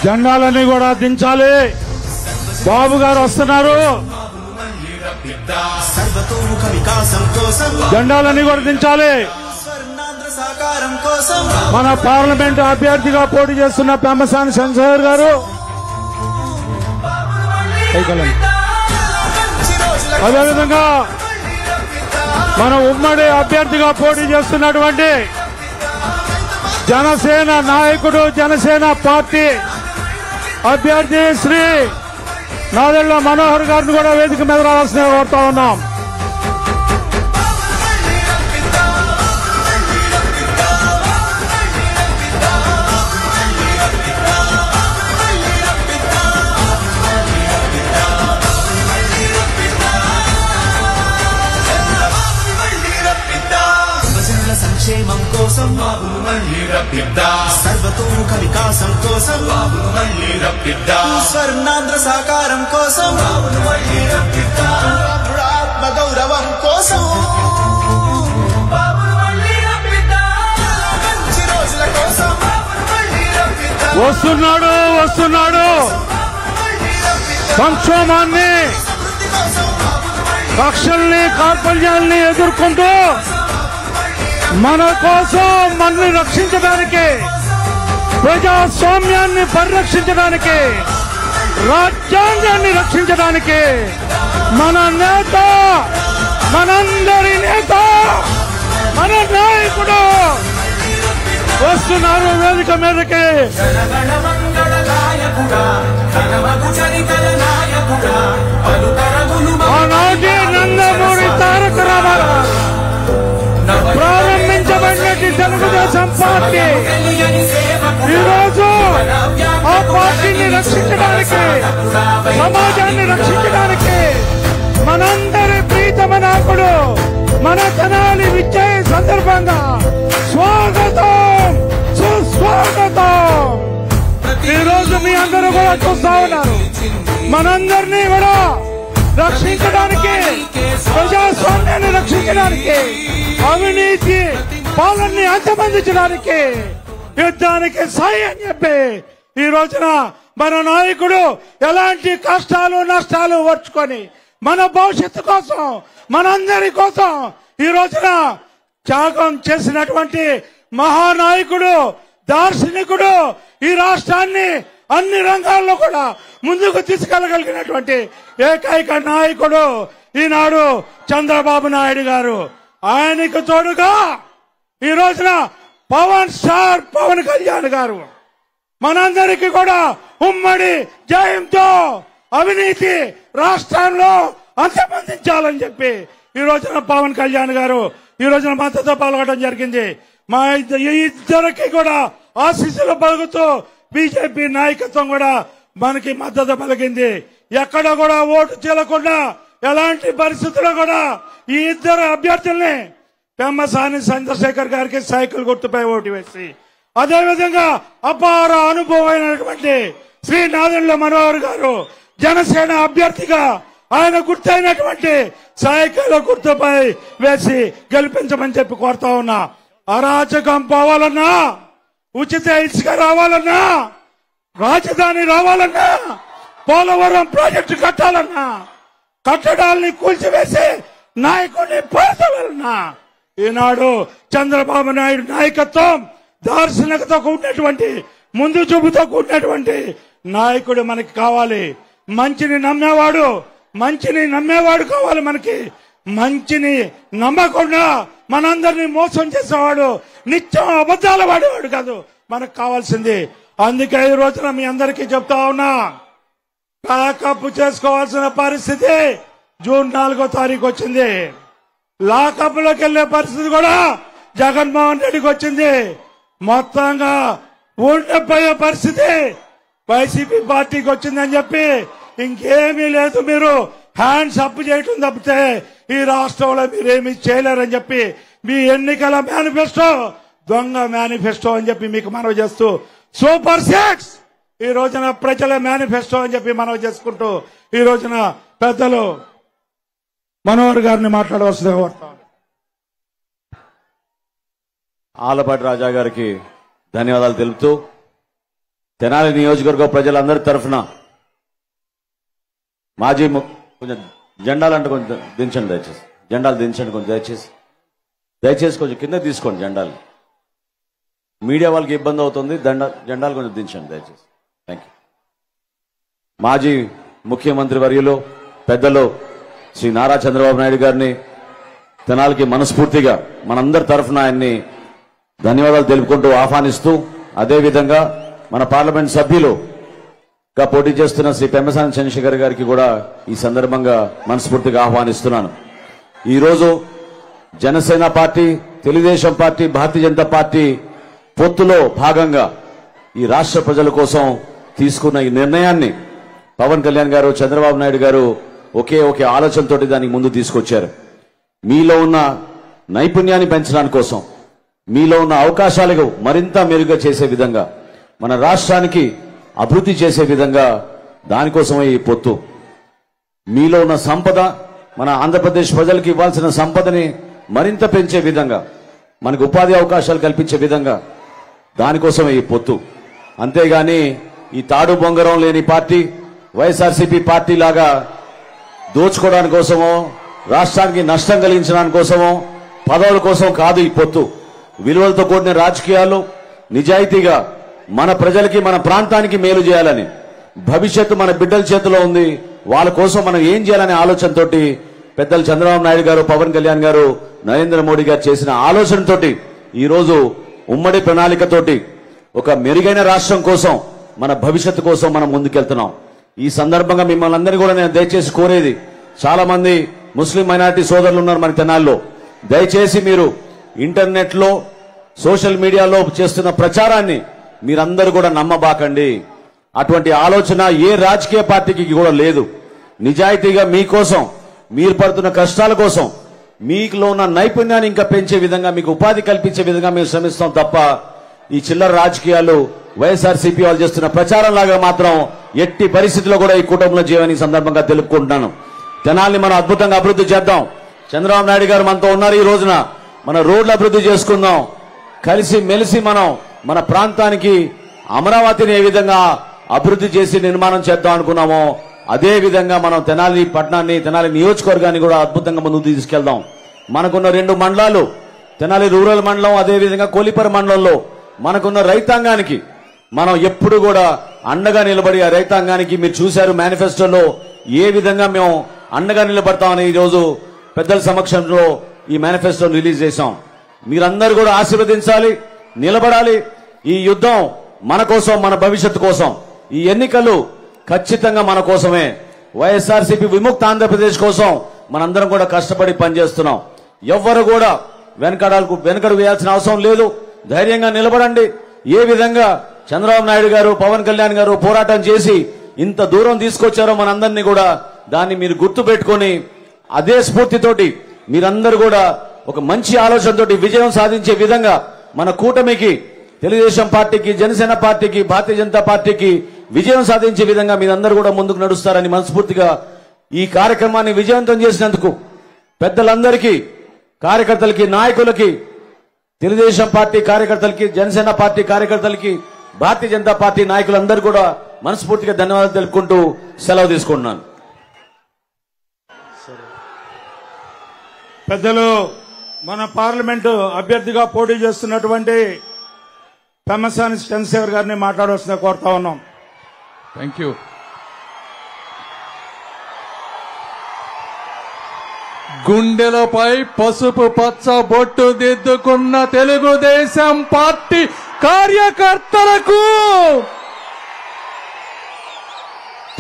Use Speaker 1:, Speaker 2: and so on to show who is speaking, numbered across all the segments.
Speaker 1: జెండాలన్నీ కూడా దించాలి. బాబు గారు వస్తున్నారు. జెండాలన్నీ కూడా దించాలి. మన పార్లమెంట్ అభ్యర్థిగా పోటీ చేస్తున్న పెమ్మసాని చంద్రశేఖర్ గారు, అదేవిధంగా మన ఉమ్మడి అభ్యర్థిగా పోటీ చేస్తున్నటువంటి జనసేన నాయకుడు, జనసేన పార్టీ అభ్యర్థి శ్రీ నాదెళ్ల మనోహర్ గారిని కూడా వేదిక మీద రావాల్సిన కోరుతా ఉన్నాం.
Speaker 2: సంక్షేమం కోసం బాబును మళ్ళీ రప్పిద్దాం, సర్వతోముఖ వికాసం కోసం బాబును మళ్ళీ రప్పిద్దాం, స్వర్ణాంధ్ర సాకారం కోసం బాబును మళ్ళీ రప్పిద్దాం, ఆత్మ గౌరవం కోసం బాబును మళ్ళీ రప్పిద్దాం, మంచి రోజుల కోసం బాబును మళ్ళీ రప్పిద్దాం.
Speaker 1: వస్తున్నాడు సంక్షోభాన్ని, కక్షల్ని, కార్పణ్యాల్ని ఎదుర్కొంటూ మన కోసం మనల్ని రక్షించడానికి, ప్రజాస్వామ్యాన్ని పరిరక్షించడానికి, రాజ్యాంగాన్ని రక్షించడానికి మన నేత, మనందరి నేత, మన నాయకుడు వస్తున్నారు వేదిక మీదకి. ఆనాటి నందమూరి తారక రామారావు ప్రారంభించబడినట్టు తెలుగుదేశం పార్టీ ఈరోజు ఆ పార్టీని రక్షించడానికి, సమాజాన్ని రక్షించడానికి మనందరి ప్రీతమ నాయకుడు మన తెనాలి విజయ సందర్భంగా స్వాగతం, సుస్వాగతం. ఈరోజు మీ అందరూ కూడా చూస్తా ఉన్నారు. మనందరినీ కూడా రక్షించడానికి, ప్రజాస్వామ్యాన్ని రక్షించడానికి, అవినీతి పాలనని అంతమందించడానికి యుద్ధానికి సాయి అని చెప్పి ఈ రోజున మన నాయకుడు ఎలాంటి కష్టాలు నష్టాలు ఓర్చుకొని మన భవిష్యత్తు కోసం, మనందరి కోసం ఈ రోజున త్యాగం చేసినటువంటి మహానాయకుడు, దార్శనికుడు, ఈ రాష్ట్రాన్ని అన్ని రంగాల్లో కూడా ముందుకు తీసుకెళ్లగలిగినటువంటి ఏకైక నాయకుడు ఈనాడు చంద్రబాబు నాయుడు గారు. ఆయనకు తోడుగా ఈ రోజున పవన్ స్టార్ పవన్ కళ్యాణ్ గారు మనందరికీ కూడా ఉమ్మడి జయంతో అవినీతి రాష్ట్రంలో అంతమందించాలని చెప్పి ఈ రోజున పవన్ కళ్యాణ్ గారు ఈ రోజున మద్దతు పాల్గొనడం జరిగింది. మా ఇద్దరికి కూడా ఆశీస్సులు పలుకుతూ బీజేపీ నాయకత్వం కూడా మనకి మద్దతు పలికింది. ఎక్కడ కూడా ఓటు చెల్లకుండా, ఎలాంటి పరిస్థితుల్లో కూడా ఈ ఇద్దరు అభ్యర్థుల్ని పెమ్మసాని చంద్రశేఖర్ గారికి సైకిల్ గుర్తుపై ఓటు వేసి, అదేవిధంగా అపార అనుభవమైనటువంటి శ్రీ నాదెళ్ల మనోహర్ గారు జనసేన అభ్యర్థిగా ఆయన గుర్తైనటువంటి సైకిల్ గుర్తుపై వేసి గెలిపించమని చెప్పి కోరుతా ఉన్నా. అరాచకం పోవాలన్నా, ఉచిత ఇసుక రావాలన్నా, రాజధాని రావాలన్నా, పోలవరం ప్రాజెక్టు కట్టాలన్నా, కట్టడాల్ని కూల్చివేసి నాయకుడిని పాల్చాలన్నా ఈనాడు చంద్రబాబు నాయుడు నాయకత్వం, దార్శనికతతో కూడినటువంటి, ముందు చూపుతో కూడినటువంటి నాయకుడు మనకి కావాలి. మంచిని నమ్మేవాడు కావాలి మనకి. మంచిని నమ్మకుండా మనందరినీ మోసం చేసేవాడు, నిత్యం అబద్ధాలు వాడేవాడు కాదు మనకు కావాల్సింది. అందుకే ఈ రోజున మీ అందరికీ చెప్తా ఉన్నా, లాకప్ చేసుకోవాల్సిన పరిస్థితి జూన్ 4వ తారీఖు వచ్చింది. లాకప్ లోకి వెళ్లే పరిస్థితి కూడా జగన్మోహన్ రెడ్డికి వచ్చింది. మొత్తంగా ఉండిపోయే పరిస్థితి వైసీపీ పార్టీకి వచ్చిందని చెప్పి ఇంకేమీ లేదు. మీరు హ్యాండ్స్ అప్ చేయటం తప్పితే ఈ రాష్ట్రంలో మీరేమీ చేయలేరని చెప్పి మీ ఎన్నికల మేనిఫెస్టో దొంగ మేనిఫెస్టో అని చెప్పి మీకు మనవి చేస్తూ, సూపర్ 6 ఈ రోజున ప్రజల మేనిఫెస్టో అని చెప్పి మనవి చేసుకుంటూ ఈ రోజున పెద్దలు మనోహర్ గారిని మాట్లాడవలసిందిగా కోరుతాం.
Speaker 3: ఆలపాటి రాజా గారికి ధన్యవాదాలు తెలుపుతూ తెనాలి నియోజకవర్గ ప్రజలందరి తరఫున మాజీ కొంచెం జెండాలు అంటే కొంచెం దించండి దయచేసి, జెండాలు దించండి కొంచెం దయచేసి కొంచెం కింద తీసుకోండి జెండాలు. మీడియా వాళ్ళకి ఇబ్బంది అవుతుంది, జెండాలు కొంచెం దించండి దయచేసి. Thank you. మాజీ ముఖ్యమంత్రి వర్యులు పెద్దలు శ్రీ నారా చంద్రబాబు నాయుడు గారిని తెనాలికి మనస్ఫూర్తిగా మనందరి తరఫున ఆయన్ని ధన్యవాదాలు తెలుపుకుంటూ ఆహ్వానిస్తూ, అదేవిధంగా మన పార్లమెంట్ సభ్యులుగా పోటీ చేస్తున్న శ్రీ పెమ్మసాని చంద్రశేఖర్ గారికి కూడా ఈ సందర్భంగా మనస్ఫూర్తిగా ఆహ్వానిస్తున్నాను. ఈరోజు Janasena party, Telugu Desam party, Bharatiya Janata party పొత్తులో భాగంగా ఈ రాష్ట్ర ప్రజల కోసం తీసుకున్న ఈ నిర్ణయాన్ని పవన్ కళ్యాణ్ గారు, చంద్రబాబు నాయుడు గారు ఒకే ఆలోచనతోటి దానికి ముందు తీసుకొచ్చారు. మీలో ఉన్న నైపుణ్యాన్ని పెంచడానికి కోసం, మీలో ఉన్న అవకాశాలకు మరింత మెరుగ్గా చేసే విధంగా, మన రాష్ట్రానికి అభివృద్ధి చేసే విధంగా దానికోసమే ఈ పొత్తు. మీలో ఉన్న సంపద, మన ఆంధ్రప్రదేశ్ ప్రజలకు ఇవ్వాల్సిన సంపదని మరింత పెంచే విధంగా, మనకు ఉపాధి అవకాశాలు కల్పించే విధంగా దానికోసమే ఈ పొత్తు. అంతేగాని ఈ తాడు బొంగరం లేని పార్టీ వైఎస్ఆర్సీపీ పార్టీ లాగా దోచుకోవడానికి కోసమో, రాష్ట్రానికి నష్టం కలిగించడానికి కోసమో, పదవుల కోసం కాదు ఈ పొత్తు. విలువలతో కూడిన రాజకీయాలు, నిజాయితీగా మన ప్రజలకి, మన ప్రాంతానికి మేలు చేయాలని, భవిష్యత్తు మన బిడ్డల చేతిలో ఉంది, వాళ్ళ కోసం మనం ఏం చేయాలనే ఆలోచనతోటి పెద్దలు చంద్రబాబు నాయుడు గారు, పవన్ కళ్యాణ్ గారు, నరేంద్ర మోడీ గారు చేసిన ఆలోచనతోటి ఈరోజు ఉమ్మడి ప్రణాళికతోటి ఒక మెరుగైన రాష్ట్రం కోసం, మన భవిష్యత్తు కోసం మనం ముందుకెళ్తున్నాం. ఈ సందర్భంగా మిమ్మల్ని అందరినీ కూడా నేను దయచేసి కోరేది, చాలా మంది ముస్లిం మైనారిటీ సోదరులు ఉన్నారు మన తెనాల్లో. దయచేసి మీరు ఇంటర్నెట్ లో, సోషల్ మీడియాలో చేస్తున్న ప్రచారాన్ని మీరందరూ కూడా నమ్మబాకండి. అటువంటి ఆలోచన ఏ రాజకీయ పార్టీకి కూడా లేదు. నిజాయితీగా మీకోసం, మీరు పడుతున్న కష్టాల కోసం, మీలో ఉన్న నైపుణ్యాన్ని ఇంకా పెంచే విధంగా, మీకు ఉపాధి కల్పించే విధంగా మేము శ్రమిస్తాం తప్ప ఈ చిల్లర రాజకీయాలు, వైఎస్ఆర్సీపీ వాళ్ళు చేస్తున్న ప్రచారం లాగా మాత్రం ఎట్టి పరిస్థితుల్లో కూడా ఈ కుటుంబంలో జీవని సందర్భంగా తెలుపుకుంటున్నాను. తెనాల్ని మనం అద్భుతంగా అభివృద్ధి చేద్దాం. చంద్రబాబు నాయుడు గారు మనతో ఉన్నారు. ఈ రోజున మన రోడ్లు అభివృద్ధి చేసుకుందాం. కలిసి మెలిసి మనం మన ప్రాంతానికి అమరావతిని ఏ విధంగా అభివృద్ధి చేసి నిర్మాణం చేద్దాం అనుకున్నామో అదే విధంగా మనం తెనాలి పట్టణాన్ని, తెనాలి నియోజకవర్గాన్ని కూడా అద్భుతంగా ముందుకు తీసుకెళ్దాం. మనకున్న 2 మండలాలు, తెనాలి రూరల్ మండలం, అదేవిధంగా కోలిపర మండలంలో మనకున్న రైతాంగానికి మనం ఎప్పుడు కూడా అండగా నిలబడి, ఆ రైతాంగానికి మీరు చూశారు మేనిఫెస్టోలో ఏ విధంగా మేము అండగా నిలబడతామని ఈరోజు పెద్దల సమక్షంలో ఈ మేనిఫెస్టోను రిలీజ్ చేశాం. మీరందరూ కూడా ఆశీర్వదించాలి, నిలబడాలి. ఈ యుద్ధం మన కోసం, మన భవిష్యత్తు కోసం. ఈ ఎన్నికలు ఖచ్చితంగా మన కోసమే. వైఎస్ఆర్సీపీ విముక్త ఆంధ్రప్రదేశ్ కోసం మనందరం కూడా కష్టపడి పనిచేస్తున్నాం. ఎవ్వరు కూడా వెనకడు వేయాల్సిన అవసరం లేదు. ధైర్యంగా నిలబడండి. ఏ విధంగా చంద్రబాబు నాయుడు గారు, పవన్ కళ్యాణ్ గారు పోరాటం చేసి ఇంత దూరం తీసుకొచ్చారో మనందరినీ కూడా దాన్ని మీరు గుర్తు పెట్టుకొని అదే స్ఫూర్తితోటి మీరందరూ కూడా ఒక మంచి ఆలోచనతోటి విజయం సాధించే విధంగా మన కూటమికి, తెలుగుదేశం పార్టీకి, జనసేన పార్టీకి, భారతీయ జనతా పార్టీకి విజయం సాధించే విధంగా మీరందరూ కూడా ముందుకు నడుస్తారని మనస్ఫూర్తిగా ఈ కార్యక్రమాన్ని విజయవంతం చేసినందుకు పెద్దలందరికీ, కార్యకర్తలకి, నాయకులకి, తెలుగుదేశం పార్టీ కార్యకర్తలకి, జనసేన పార్టీ కార్యకర్తలకి, భారతీయ జనతా పార్టీ నాయకులందరూ కూడా మనస్ఫూర్తిగా ధన్యవాదాలు తెలుపుకుంటూ సెలవు తీసుకుంటున్నాను.
Speaker 1: పెద్దలు, మన పార్లమెంటు అభ్యర్థిగా పోటీ చేస్తున్నటువంటి పెమ్మసాని చంద్రశేఖర్ గారిని మాట్లాడవలసిన కోరుతా ఉన్నాం.
Speaker 4: Thank you. గుండెలపై పసుపు పచ్చ బొట్టు దిద్దుకున్న తెలుగుదేశం పార్టీ కార్యకర్తలకు,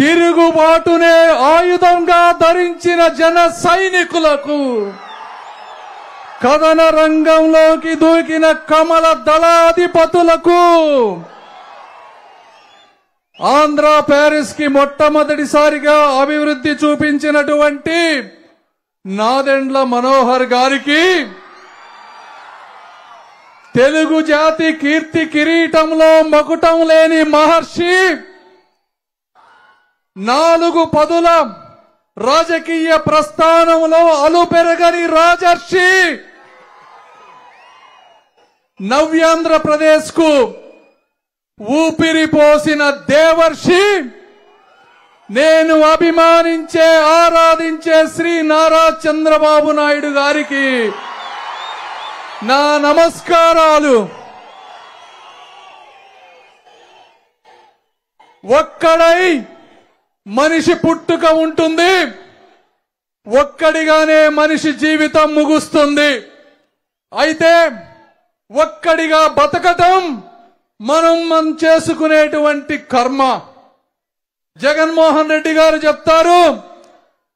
Speaker 4: తిరుగుబాటునే ఆయుధంగా ధరించిన జన సైనికులకు, కథన రంగంలోకి దూకిన కమల దళాధిపతులకు, ఆంధ్ర ప్యారిస్ కి మొట్టమొదటిసారిగా అభివృద్ధి చూపించినటువంటి నాదెండ్ల మనోహర్ గారికి, తెలుగు జాతి కీర్తి కిరీటంలో మకుటం లేని మహర్షి, 4 పదుల రాజకీయ ప్రస్థానంలో అలుపెరగని రాజర్షి, నవ్యాంధ్రప్రదేశ్ కు ఊపిరి పోసిన దేవర్షి, నేను అభిమానించే ఆరాధించే శ్రీ నారా చంద్రబాబు నాయుడు గారికి నా నమస్కారాలు. ఒక్కడై మనిషి పుట్టుక ఉంటుంది, ఒక్కడిగానే మనిషి జీవితం ముగుస్తుంది. అయితే ఒక్కడిగా బతకటం మనం చేసుకునేటువంటి కర్మ. జగన్మోహన్ రెడ్డి గారు చెప్తారు,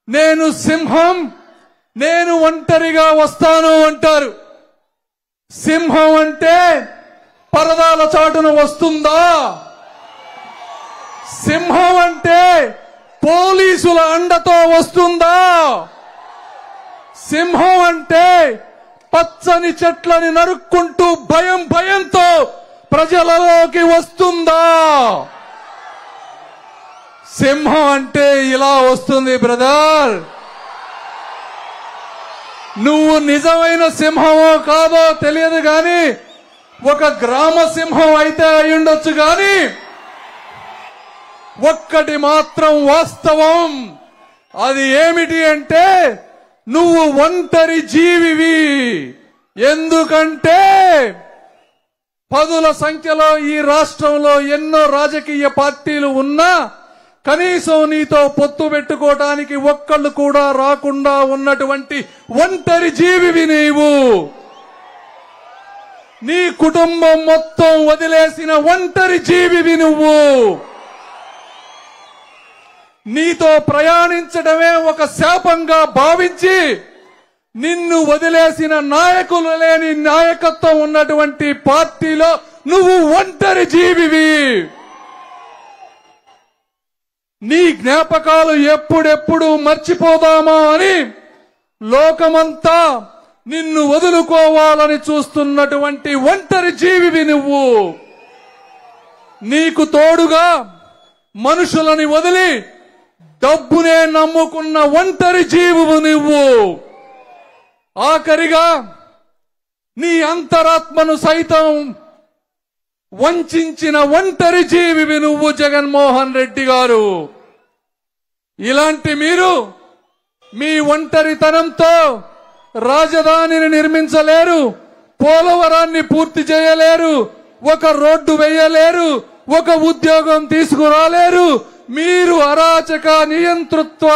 Speaker 4: నేను సింహం, నేను ఒంటరిగా వస్తాను అంటారు. సింహం అంటే పరదాల చాటున వస్తుందా? సింహం అంటే పోలీసుల అండతో వస్తుందా? సింహం అంటే పచ్చని చెట్లని నరుక్కుంటూ భయంతో ప్రజలలోకి వస్తుందా? సింహం అంటే ఇలా వస్తుంది బ్రదర్. నువ్వు నిజమైన సింహమో కాదో తెలియదు గాని ఒక గ్రామ సింహం అయితే అయ్యుండొచ్చు గాని ఒక్కటి మాత్రం వాస్తవం. అది ఏమిటి అంటే నువ్వు ఒంటరి జీవివి. ఎందుకంటే పదుల సంఖ్యలో ఈ రాష్ట్రంలో ఎన్నో రాజకీయ పార్టీలు ఉన్నా కనీసం నీతో పొత్తు పెట్టుకోవడానికి ఒక్కళ్ళు కూడా రాకుండా ఉన్నటువంటి ఒంటరి జీవివి నీవు. నీ కుటుంబం మొత్తం వదిలేసిన ఒంటరి జీవివి నువ్వు. నీతో ప్రయాణించడమే ఒక శాపంగా భావించి నిన్ను వదిలేసిన నాయకులు లేని నాయకత్వం ఉన్నటువంటి పార్టీలో నువ్వు ఒంటరి జీవివి. నీ జ్ఞాపకాలు ఎప్పుడెప్పుడు మర్చిపోదామా అని లోకమంతా నిన్ను వదులుకోవాలని చూస్తున్నటువంటి ఒంటరి జీవివి నువ్వు. నీకు తోడుగా మనుషులని వదిలి డబ్బునే నమ్ముకున్న ఒంటరి జీవువు నువ్వు. ఆఖరిగా నీ అంతరాత్మను సైతం వంచిన ఒంటరి జీవివి నువ్వు జగన్మోహన్ రెడ్డి గారు. ఇలాంటి మీరు మీ ఒంటరితనంతో రాజధానిని నిర్మించలేరు, పోలవరాన్ని పూర్తి చేయలేరు, ఒక రోడ్డు వేయలేరు, ఒక ఉద్యోగం తీసుకురాలేరు. మీరు అరాచక నియంతృత్వ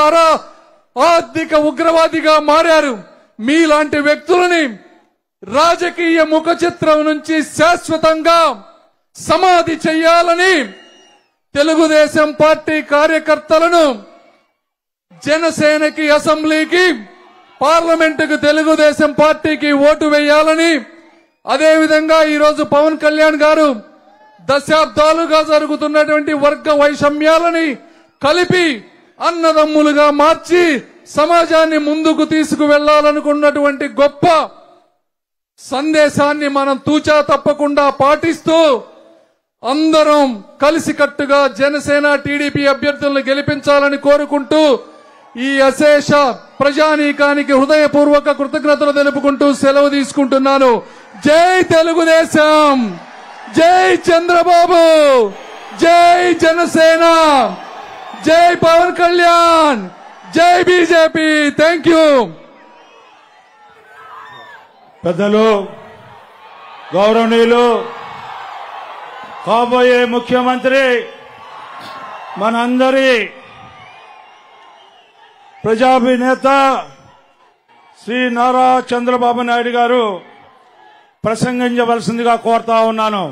Speaker 4: ఆర్థిక ఉగ్రవాదిగా మారారు. మీలాంటి వ్యక్తులని రాజకీయ ముఖ చిత్రం నుంచి శాశ్వతంగా సమాధి చెయ్యాలని తెలుగుదేశం పార్టీ కార్యకర్తలను జనసేనకి అసెంబ్లీకి పార్లమెంటుకు తెలుగుదేశం పార్టీకి ఓటు వేయాలని, అదేవిధంగా ఈరోజు పవన్ కళ్యాణ్ గారు దశాబ్దాలుగా జరుగుతున్నటువంటి వర్గ వైషమ్యాలని కలిపి అన్నదమ్ములుగా మార్చి సమాజాన్ని ముందుకు తీసుకువెళ్లాలనుకున్నటువంటి గొప్ప సందేశాన్ని మనం తూచా తప్పకుండా పాటిస్తూ అందరం కలిసికట్టుగా జనసేన టీడీపీ అభ్యర్థులను గెలిపించాలని కోరుకుంటూ ఈ అశేష ప్రజానీకానికి హృదయపూర్వక కృతజ్ఞతలు తెలుపుకుంటూ సెలవు తీసుకుంటున్నాను. జై తెలుగుదేశం, జై చంద్రబాబు, జై జనసేన, జై పవన్ కళ్యాణ్, జై బీజేపీ. Thank you.
Speaker 1: పెద్దలు, గౌరవనీయులు, కాబోయే ముఖ్యమంత్రి, మనందరి ప్రజాభినేత శ్రీ నారా చంద్రబాబు నాయుడు గారు ప్రసంగించవలసిందిగా కోరుతా ఉన్నాను.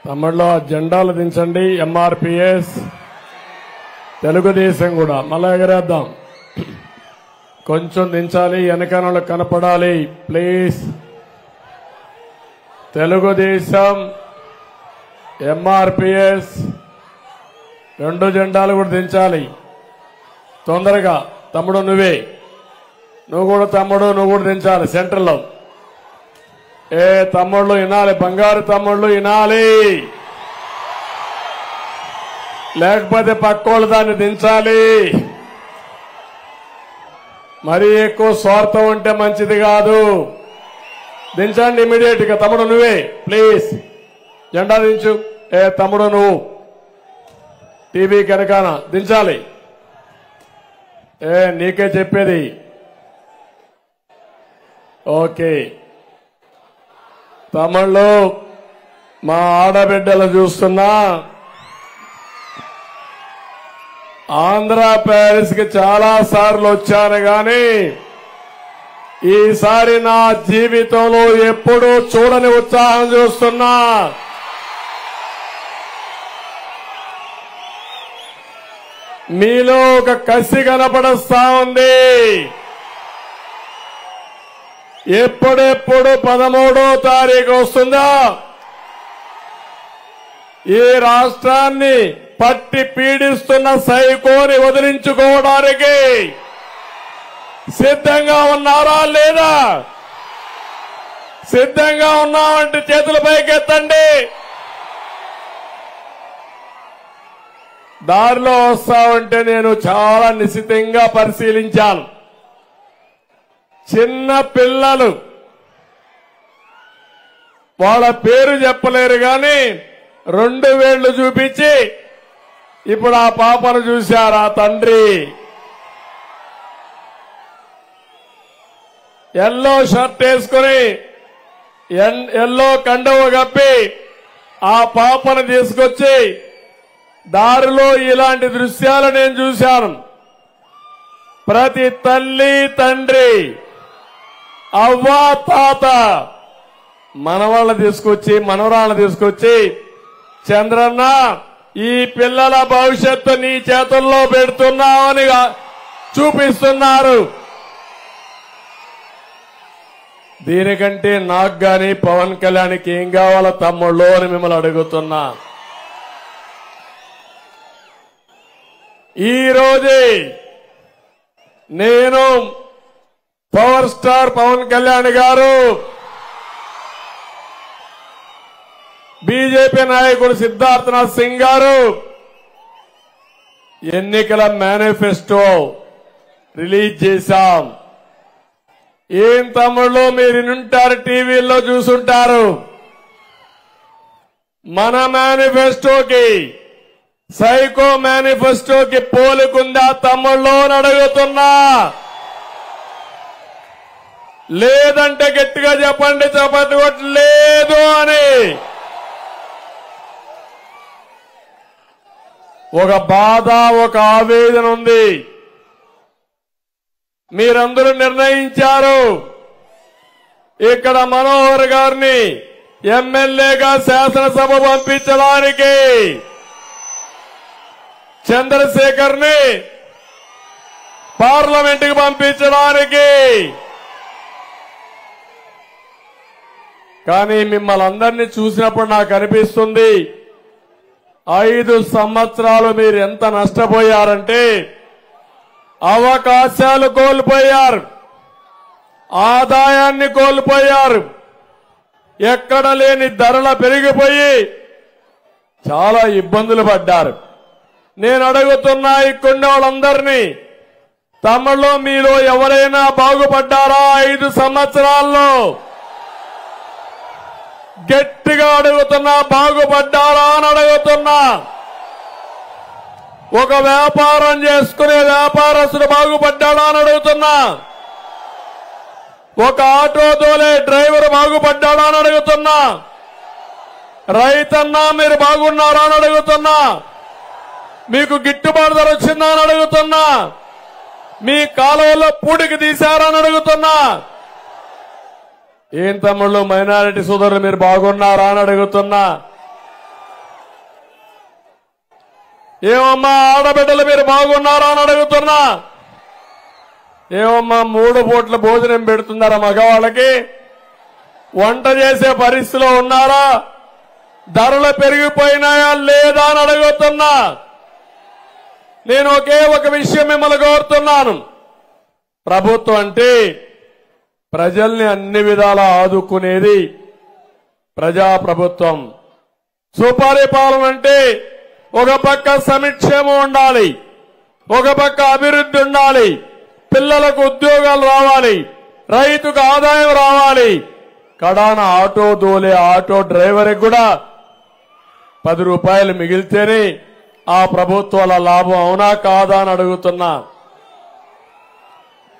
Speaker 5: తమిళలో జెండాలు దించండి. ఎంఆర్పిఎస్, తెలుగుదేశం కూడా మళ్ళా ఎగరేద్దాం. కొంచెం దించాలి, వెనకనలు కనపడాలి ప్లీజ్. తెలుగుదేశం, ఎంఆర్పిఎస్ రెండు జెండాలు కూడా దించాలి తొందరగా. తమ్ముడు నువ్వు కూడా తమ్ముడు, నువ్వు కూడా దించాలి సెంటర్లో. ఏ తమ్ముళ్ళు వినాలి, బంగారు తమ్ముళ్ళు వినాలి, లేకపోతే పక్కోళ్ళు దాన్ని దించాలి. మరీ ఎక్కువ స్వార్థం ఉంటే మంచిది కాదు. దించండి ఇమీడియట్ గా. తమ్ముడు నువ్వే ప్లీజ్ జెండా దించు. తమ్ముడు నువ్వు టీవీ కనుకాన దించాలి. నీకే చెప్పేది. ఓకే తమ్ముళ్ళు, మా ఆడబిడ్డలు చూస్తున్నా. ఆంధ్ర ప్యారిస్ కి చాలా సార్లు వచ్చాను గాని ఈసారి నా జీవితంలో ఎప్పుడూ చూడని ఉత్సాహం చూస్తున్నా. మీలో ఒక కసి కనపడస్తా ఉంది. ఎప్పుడెప్పుడు 13వ తారీఖు వస్తుందా ఈ రాష్ట్రాన్ని పట్టి పీడిస్తున్న సైకోని వదిలించుకోవడానికి సిద్ధంగా ఉన్నారా లేదా? సిద్ధంగా ఉన్నామంటే చేతుల పైకెత్తండి. దారిలో వస్తామంటే నేను చాలా నిశితంగా పరిశీలించాను. చిన్న పిల్లలు వాళ్ళ పేరు చెప్పలేరు గాని 2 వేళ్లు చూపించి ఇప్పుడు ఆ పాపను చూశారు. ఆ తండ్రి ఎల్లో షర్ట్ వేసుకుని ఎల్లో కండువ కప్పి ఆ పాపను తీసుకొచ్చి దారిలో ఇలాంటి దృశ్యాలు నేను చూశాను. ప్రతి తల్లి తండ్రి అవ్వ తాత మనవాళ్ళని తీసుకొచ్చి మనవరాళ్ళని తీసుకొచ్చి చంద్రన్న ఈ పిల్లల భవిష్యత్తు నీ చేతుల్లో పెడుతున్నామని చూపిస్తున్నారు. దీనికంటే నాకు గాని పవన్ కళ్యాణ్కి ఏం కావాలో తమ్ముళ్ళు అని మిమ్మల్ని అడుగుతున్నా. ఈ రోజే నేను పవర్ స్టార్ పవన్ కళ్యాణ్ గారు బీజేపీ నాయకుడు సిద్ధార్థనాథ్ సింగ్ గారు ఎన్నికల మేనిఫెస్టో రిలీజ్ చేశాం. ఏం తమ్ముళ్ళు మీరు వినుంటారు, టీవీల్లో చూసుంటారు. మన మేనిఫెస్టోకి సైకో మేనిఫెస్టోకి పోలికుందా తమ్ముళ్ళు అని అడుగుతున్నా. లేదంటే గట్టిగా చెప్పండి, చప్పట్లు కొట్టి లేదు అని. ఒక బాధ, ఒక ఆవేదన ఉంది. మీరందరూ నిర్ణయించారు ఇక్కడ మనోహర్ గారిని ఎమ్మెల్యేగా శాసనసభ పంపించడానికి, చంద్రశేఖర్ ని పార్లమెంటుకు పంపించడానికి. కానీ మిమ్మల్ని అందరినీ చూసినప్పుడు నాకు అనిపిస్తుంది 5 సంవత్సరాలు మీరు ఎంత నష్టపోయారంటే అవకాశాలు కోల్పోయారు, ఆదాయాన్ని కోల్పోయారు, ఎక్కడ లేని ధరలు పెరిగిపోయి చాలా ఇబ్బందులు పడ్డారు. నేను అడుగుతున్నా ఇక్కడున్న వాళ్ళందరినీ, తమలో మీలో ఎవరైనా బాగుపడ్డారా 5 సంవత్సరాల్లో? గట్టిగా అడుగుతున్నా, బాగుపడ్డారా అని అడుగుతున్నా. ఒక వ్యాపారం చేసుకునే వ్యాపారస్తుడు బాగుపడ్డాడా అని అడుగుతున్నా. ఒక ఆటో తోలే డ్రైవర్ బాగుపడ్డాడా అని అడుగుతున్నా. రైతన్నా మీరు బాగున్నారా అని అడుగుతున్నా. మీకు గిట్టుబాటు ధర వచ్చిందా అని అడుగుతున్నా. మీ కాలువలో పూడికి తీశారా అని అడుగుతున్నా. ఏం తమ్ముళ్ళు మైనారిటీ సోదరులు మీరు బాగున్నారా అని అడుగుతున్నా. ఏమమ్మా ఆడబిడ్డలు మీరు బాగున్నారా అని అడుగుతున్నా. ఏమమ్మా 3 పూట్ల భోజనం పెడుతున్నారా మగవాళ్ళకి? వంట చేసే పరిస్థితిలో ఉన్నారా? ధరలు పెరిగిపోయినాయా లేదా అని అడుగుతున్నా. నేను ఒకే ఒక విషయం మిమ్మల్ని కోరుతున్నాను. ప్రభుత్వం అంటే ప్రజల్ని అన్ని విధాలా ఆదుకునేది ప్రజాప్రభుత్వం. సుపరిపాలన అంటే ఒక పక్క సంక్షేమం ఉండాలి, ఒక పక్క అభివృద్ధి ఉండాలి, పిల్లలకు ఉద్యోగాలు రావాలి, రైతుకు ఆదాయం రావాలి, కడాన ఆటో దోలే ఆటో డ్రైవర్కి కూడా 10 రూపాయలు మిగిలితేనే ఆ ప్రభుత్వాల లాభం అవునా కాదా అని అడుగుతున్నా.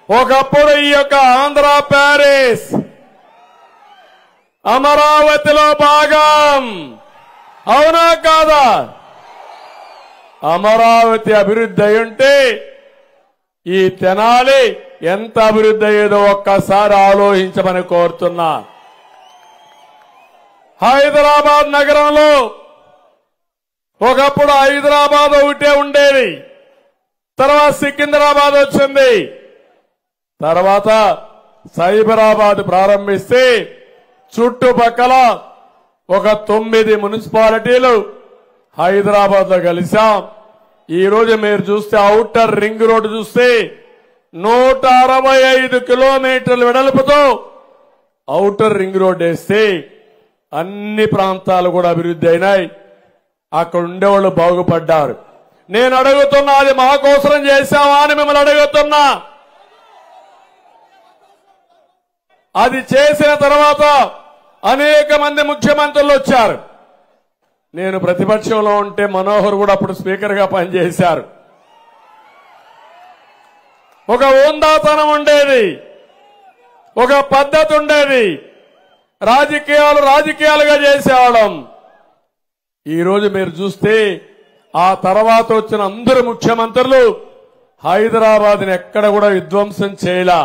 Speaker 5: ఒకప్పుడు ఈ యొక్క ఆంధ్ర ప్యారిస్ అమరావతిలో భాగం అవునా కాదా? అమరావతి అభివృద్ధి అయ్యుంటే ఈ తెనాలి ఎంత అభివృద్ధి అయ్యేదో ఒక్కసారి ఆలోచించమని కోరుతున్నా. హైదరాబాద్ నగరంలో ఒకప్పుడు హైదరాబాద్ ఒకటే ఉండేది, తర్వాత సికింద్రాబాద్ వచ్చింది, తర్వాత సైబరాబాద్ ప్రారంభిస్తే చుట్టుపక్కల ఒక 9 మున్సిపాలిటీలు హైదరాబాద్ లో కలిశాం. ఈ రోజు మీరు చూస్తే ఔటర్ రింగ్ రోడ్డు చూస్తే 165 కిలోమీటర్ల వెడల్పుతో ఔటర్ రింగ్ రోడ్ వేస్తే అన్ని ప్రాంతాలు కూడా అభివృద్ధి అయినాయి. అక్కడ ఉండేవాళ్ళు బాగుపడ్డారు. నేను అడుగుతున్నా, అది మా కోసం చేశామా అని మిమ్మల్ని అడుగుతున్నా. అది చేసిన తర్వాత అనేక మంది ముఖ్యమంత్రులు వచ్చారు. నేను ప్రతిపక్షంలో ఉంటే మనోహర్ కూడా అప్పుడు స్పీకర్ గా పనిచేశారు. ఒక ఉందాతనం ఉండేది, ఒక పద్ధతి ఉండేది, రాజకీయాలుగా చేసేవాళ్ళం. ఈ రోజు మీరు చూస్తే ఆ తర్వాత వచ్చిన అందరు ముఖ్యమంత్రులు హైదరాబాద్ని ఎక్కడ కూడా విధ్వంసం చేయలా.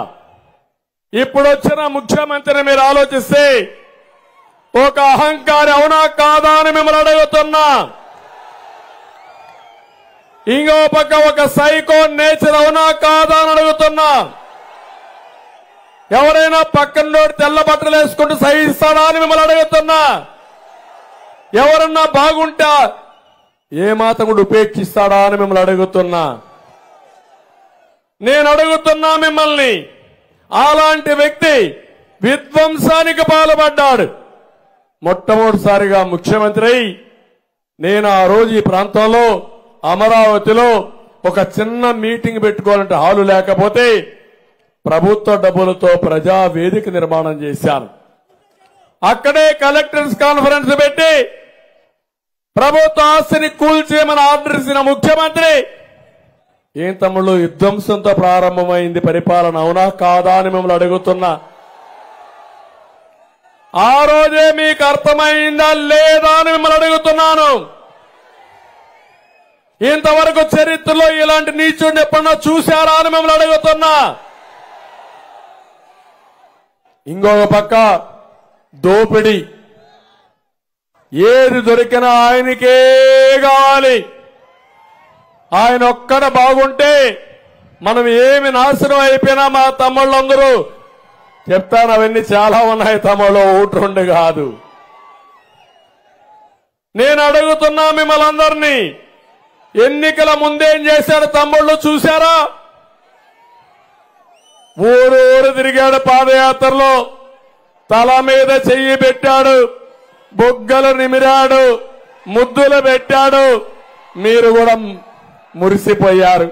Speaker 5: ఇప్పుడు వచ్చిన ముఖ్యమంత్రిని మీరు ఆలోచిస్తే ఒక అహంకారి అవునా కాదా అని మిమ్మల్ని అడుగుతున్నా. ఇంకో పక్క ఒక సైకో నేచర్ అవునా కాదా అని అడుగుతున్నా. ఎవరైనా పక్కన తెల్ల బట్టలు వేసుకుంటూ సహిస్తాడా అని మిమ్మల్ని అడుగుతున్నా. ఎవరన్నా బాగుంటా ఏమాత్రం కూడా ఉపేక్షిస్తాడా అని మిమ్మల్ని అడుగుతున్నా. నేను అడుగుతున్నా మిమ్మల్ని, అలాంటి వ్యక్తి విధ్వంసానికి పాల్పడ్డాడు. మొట్టమొదటిసారిగా ముఖ్యమంత్రి నేను ఆ రోజు ఈ ప్రాంతంలో అమరావతిలో ఒక చిన్న మీటింగ్ పెట్టుకోవాలంటే హాలు లేకపోతే ప్రభుత్వ డబ్బులతో ప్రజా వేదిక నిర్మాణం చేశాను. అక్కడే కలెక్టర్స్ కాన్ఫరెన్స్ పెట్టి ప్రభుత్వ ఆస్తిని కూల్చేయమని ఆర్డర్ ఇచ్చిన ముఖ్యమంత్రి ఏం తమ్ముళ్ళు విధ్వంసంతో ప్రారంభమైంది పరిపాలన అవునా కాదా అని మిమ్మల్ని అడుగుతున్నా. ఆ రోజే మీకు అర్థమైందా లేదా అని మిమ్మల్ని అడుగుతున్నాను. ఇంతవరకు చరిత్రలో ఇలాంటి నీచుడిని ఎప్పుడన్నా చూశారా అని మిమ్మల్ని అడుగుతున్నా. ఇంకొక పక్క దోపిడీ, ఏది దొరికినా ఆయనకే కావాలి. ఆయన ఒక్కడ బాగుంటే మనం ఏమి నాశనం అయిపోయినా మా తమ్ముళ్ళందరూ చెప్తాను, అవన్నీ చాలా ఉన్నాయి తమ్ముళ్ళు, 1-2 కాదు. నేను అడుగుతున్నా మిమ్మల్ని అందరినీ, ఎన్నికల ముందేం చేశాడు తమ్ముళ్ళు చూశారా? ఊరు తిరిగాడు పాదయాత్రలో, తల మీద చెయ్యి పెట్టాడు, బొగ్గలు నిమిరాడు, ముద్దులు పెట్టాడు. మీరు కూడా మురిసిపోయారు.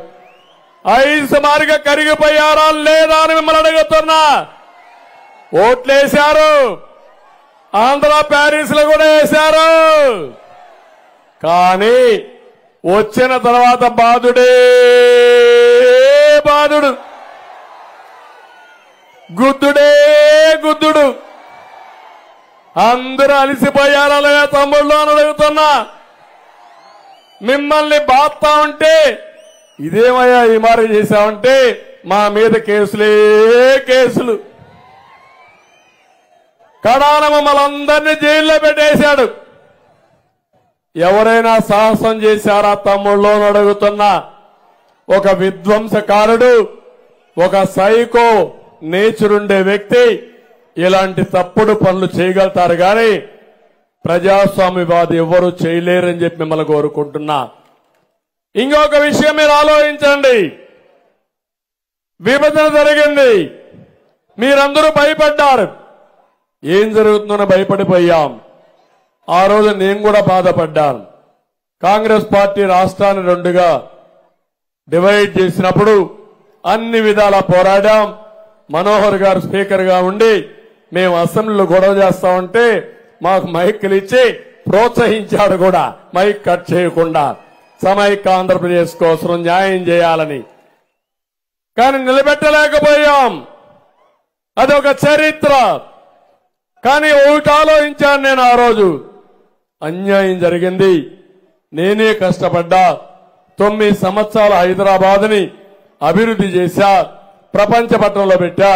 Speaker 5: ఐసు మారిగా కరిగిపోయారా లేదా అని మిమ్మల్ని అడుగుతున్నా. ఓట్లేశారు, ఆంధ్ర ప్యారిస్ లో కూడా వేశారు. కానీ వచ్చిన తర్వాత బాధుడే బాధుడు, గుద్దుడే గుద్దుడు. అందరూ అలసిపోయారా లేదా తమ్ముళ్ళు అని అడుగుతున్నా. మిమ్మల్ని బాత్తా ఉంటే ఇదేమయ్యా ఈ మారి చేశామంటే మా మీద కేసులే కేసులు. కడాన మమ్మల్ని అందరినీ జైల్లో పెట్టేశాడు. ఎవరైనా సాహసం చేశారా తమ్ముళ్ళు అని అడుగుతున్నా. ఒక విధ్వంసకారుడు, ఒక సైకో నేచరుండే వ్యక్తి ఇలాంటి తప్పుడు పనులు చేయగలుగుతారు కానీ ప్రజాస్వామ్యవాది ఎవరు చేయలేరని చెప్పి మిమ్మల్ని కోరుకుంటున్నా. ఇంకొక విషయం మీరు ఆలోచించండి. విభజన జరిగింది, మీరందరూ భయపడ్డారు. ఏం జరుగుతుందో భయపడిపోయాం. ఆ రోజు నేను కూడా బాధపడ్డాను. కాంగ్రెస్ పార్టీ రాష్ట్రాన్ని 2గా డివైడ్ చేసినప్పుడు అన్ని విధాలా పోరాడాం. మనోహర్ గారు స్పీకర్ గా ఉండి మేము అసెంబ్లీలో గొడవ చేస్తామంటే మాకు మైకులు ఇచ్చి ప్రోత్సహించాడు కూడా, మైక్ కట్ చేయకుండా సమైక్య ఆంధ్రప్రదేశ్ కోసం న్యాయం చేయాలని. కానీ నిలబెట్టలేకపోయాం, అదొక చరిత్ర. కానీ ఒకటి ఆలోచించాను నేను, ఆ రోజు అన్యాయం జరిగింది, నేనే కష్టపడ్డా, 9 సంవత్సరాల హైదరాబాద్ని అభివృద్ధి చేశా, ప్రపంచ పట్టణంలో పెట్టా.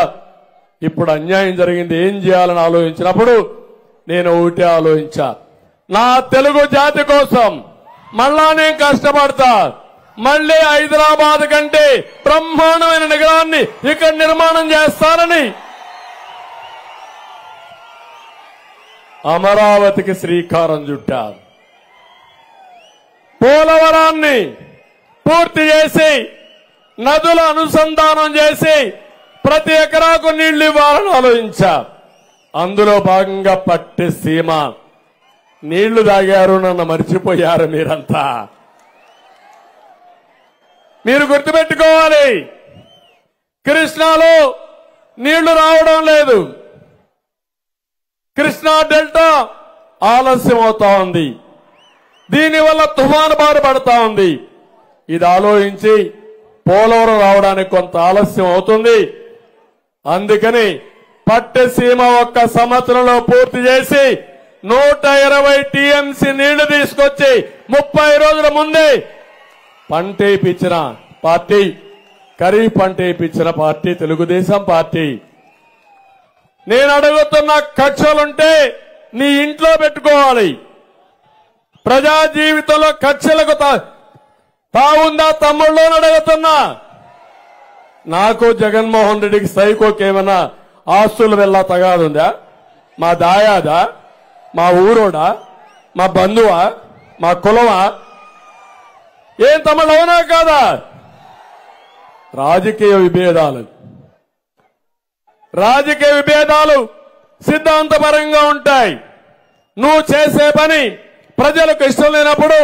Speaker 5: ఇప్పుడు అన్యాయం జరిగింది, ఏం చేయాలని ఆలోచించినప్పుడు నేను ఒకటే ఆలోచించా, నా తెలుగు జాతి కోసం మళ్ళా నేను కష్టపడతా, మళ్ళీ హైదరాబాద్ కంటే బ్రహ్మాండమైన నగరాన్ని ఇక్కడ నిర్మాణం చేస్తానని అమరావతికి శ్రీకారం చుట్టారు. పోలవరాన్ని పూర్తి చేసి నదుల అనుసంధానం చేసి ప్రతి ఎకరాకు నీళ్లు ఇవ్వాలని ఆలోచించా. అందులో భాగంగా పట్టిసీమ నీళ్లు తాగారు, నన్ను మర్చిపోయారు మీరంతా. మీరు గుర్తుపెట్టుకోవాలి, కృష్ణాలో నీళ్లు రావడం లేదు, కృష్ణా డెల్టా ఆలస్యం అవుతా ఉంది, దీనివల్ల తుఫాను బారి పడతా ఉంది. ఇది ఆలోచించి పోలవరం రావడానికి కొంత ఆలస్యం అవుతుంది. అందుకని పట్టిసీమ 1 సంవత్సరంలో పూర్తి చేసి 120 టీఎంసీ నీళ్లు తీసుకొచ్చి 30 రోజుల ముందే పంట వేయించిన పార్టీ, ఖరీఫ్ పంట వేయించిన పార్టీ తెలుగుదేశం పార్టీ. నేను అడుగుతున్న కక్షలుంటే నీ ఇంట్లో పెట్టుకోవాలి. ప్రజా జీవితంలో కక్షలకు తావుందా తమ్ముళ్ళు అడుగుతున్నా. నాకు జగన్మోహన్ రెడ్డికి సైకోకి ఏమైనా ఆస్తులు వెళ్ళా తగాదుందా? మా దాయాదా? మా ఊరోడా? మా బంధువా? మా కులమా? ఏం తమ్ముళ్ళు, అవునా కాదా? రాజకీయ విభేదాలు సిద్ధాంతపరంగా ఉంటాయి. నువ్వు చేసే పని ప్రజలకు ఇష్టం లేనప్పుడు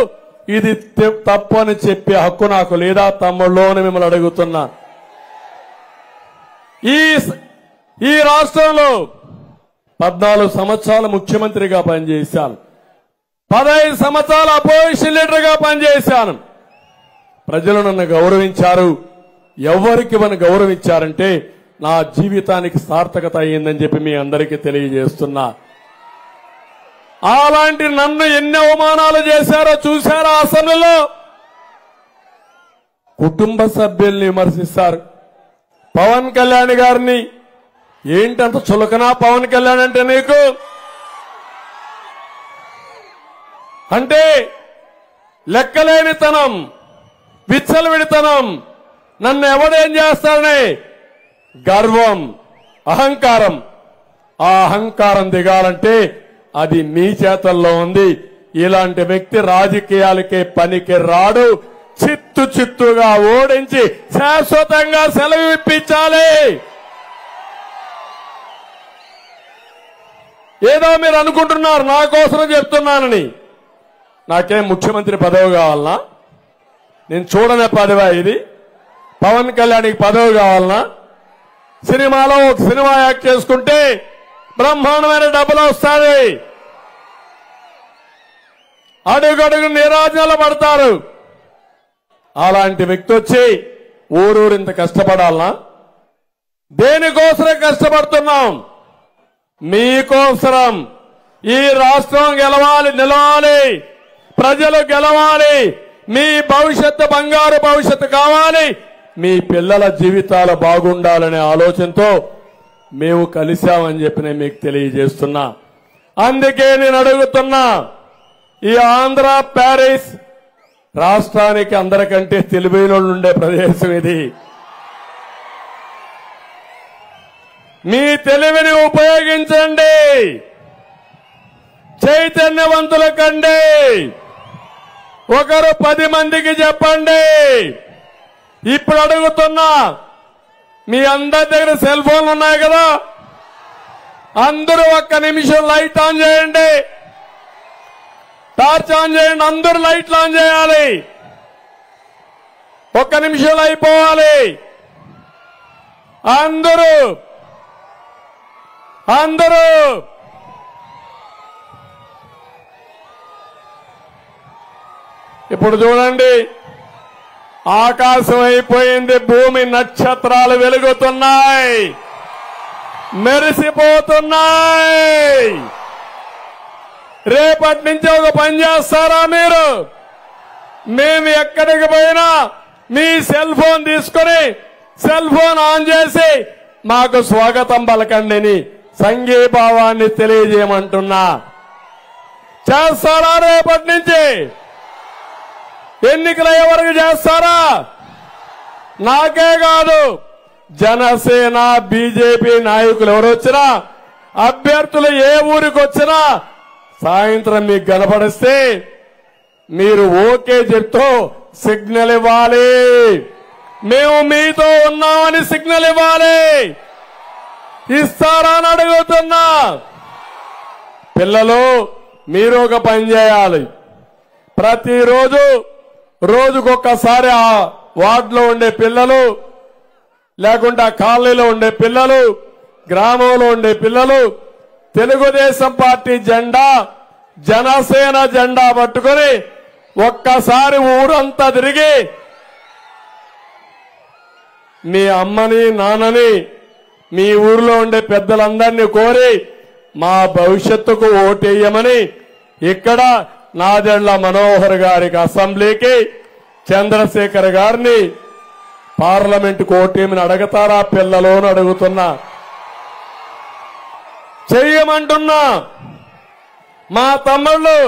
Speaker 5: ఇది తప్పు అని చెప్పే హక్కు నాకు లేదా తమ్ముళ్ళు అని మిమ్మల్ని అడుగుతున్నా. ఈ రాష్ట్రంలో 14 సంవత్సరాలు ముఖ్యమంత్రిగా పనిచేశాను, 15 సంవత్సరాలు అపోజిషన్ లీడర్గా పనిచేశాను. ప్రజలు నన్ను గౌరవించారు. ఎవరికి మనం గౌరవించారంటే నా జీవితానికి సార్థకత అయ్యిందని చెప్పి మీ అందరికీ తెలియజేస్తున్నా. అలాంటి నన్ను ఎన్ని అవమానాలు చేశారో చూశారా? అసెంబ్లీలో కుటుంబ సభ్యుల్ని విమర్శిస్తారు. పవన్ కళ్యాణ్ గారిని ఏంటంత చులకనా పవన్ కళ్యాణ్ అంటే నీకు? అంటే లెక్కలేనితనం, విచ్చలవిడితనం, నన్ను ఎవడేం చేస్తారని గర్వం, అహంకారం. ఆ అహంకారం దిగాలంటే అది మీ చేతల్లో ఉంది. ఇలాంటి వ్యక్తి రాజకీయాలకే పనికి రాడు. చిత్తుగా ఓడించి శాశ్వతంగా సెలవు ఇప్పించాలి. ఏదో మీరు అనుకుంటున్నారు నా కోసం చెప్తున్నానని. నాకేం ముఖ్యమంత్రి పదవి కావాలనా? నేను చూడనే పదవా ఇది? పవన్ కళ్యాణ్కి పదవి కావాలనా? సినిమాలో ఒక సినిమా యాక్ట్ చేసుకుంటే బ్రహ్మాండమైన డబ్బులు వస్తాయి. అడుగడుగు నిరాజనాలు పడతారు. అలాంటి వ్యక్తి వచ్చి ఊరూరింత కష్టపడాలనా? దేనికోసమే కష్టపడుతున్నాం? మీకోసరం. ఈ రాష్ట్రం గెలవాలి, నిలవాలి, ప్రజలు గెలవాలి, మీ భవిష్యత్తు బంగారు భవిష్యత్తు కావాలి, మీ పిల్లల జీవితాలు బాగుండాలనే ఆలోచనతో మేము కలిశామని చెప్పి నేను మీకు తెలియజేస్తున్నా. అందుకే నేను అడుగుతున్నా, ఈ ఆంధ్ర ప్యారిస్ రాష్ట్రానికి అందరికంటే తెలివైన ఉండే ప్రదేశం ఇది. మీ తెలివిని ఉపయోగించండి, చైతన్యవంతుల కండి. ఒకరు 10 మందికి చెప్పండి. ఇప్పుడు అడుగుతున్నా, మీ అందరి దగ్గర సెల్ ఫోన్లు ఉన్నాయి కదా, అందరూ 1 నిమిషం లైట్ ఆన్ చేయండి, టార్చ్ ఆన్ చేయండి. అందరూ లైట్లు ఆన్ చేయాలి. 1 నిమిషంలో అయిపోవాలి. అందరూ అందరూ ఇప్పుడు చూడండి, ఆకాశం అయిపోయింది, భూమి నక్షత్రాలు వెలుగుతున్నాయి, మెరిసిపోతున్నాయి. రేపటి నుంచి ఒక పని చేస్తారా మీరు? మేము ఎక్కడికి పోయినా మీ సెల్ ఫోన్ తీసుకుని సెల్ ఫోన్ ఆన్ చేసి మాకు స్వాగతం పలకండి, సంఘీభావాన్ని తెలియజేయమంటున్నా. చేస్తారా రేపటి నుంచి? ఎన్నికలయ్యే వరకు చేస్తారా? నాకే కాదు, జనసేన బీజేపీ నాయకులు ఎవరు వచ్చినా, అభ్యర్థులు ఏ ఊరికి వచ్చినా సాయంత్రం మీకు కనపడిస్తే మీరు ఓకే చెప్తూ సిగ్నల్ ఇవ్వాలి. మేము మీతో ఉన్నామని సిగ్నల్ ఇవ్వాలి. ఇస్తారా అని అడుగుతున్నా. పిల్లలు, మీరు ఒక పని చేయాలి. ప్రతిరోజు రోజుకొక్కసారి ఆ వార్డులో ఉండే పిల్లలు, లేకుంటే ఆ కాలనీలో ఉండే పిల్లలు, గ్రామంలో ఉండే పిల్లలు తెలుగుదేశం పార్టీ జెండా, జనసేన జెండా పట్టుకొని ఒక్కసారి ఊరంతా తిరిగి మీ అమ్మని నాన్నని మీ ఊర్లో ఉండే పెద్దలందరినీ కోరి మా భవిష్యత్తుకు ఓటేయమని ఇక్కడ నాదెండ్ల మనోహర్ గారికి అసెంబ్లీకి, చంద్రశేఖర్ గారిని పార్లమెంటుకు ఓటేమని అడుగుతారా పిల్లలు అని అడుగుతున్నా. చెయ్యమంటున్నా. మా తమ్ముళ్ళు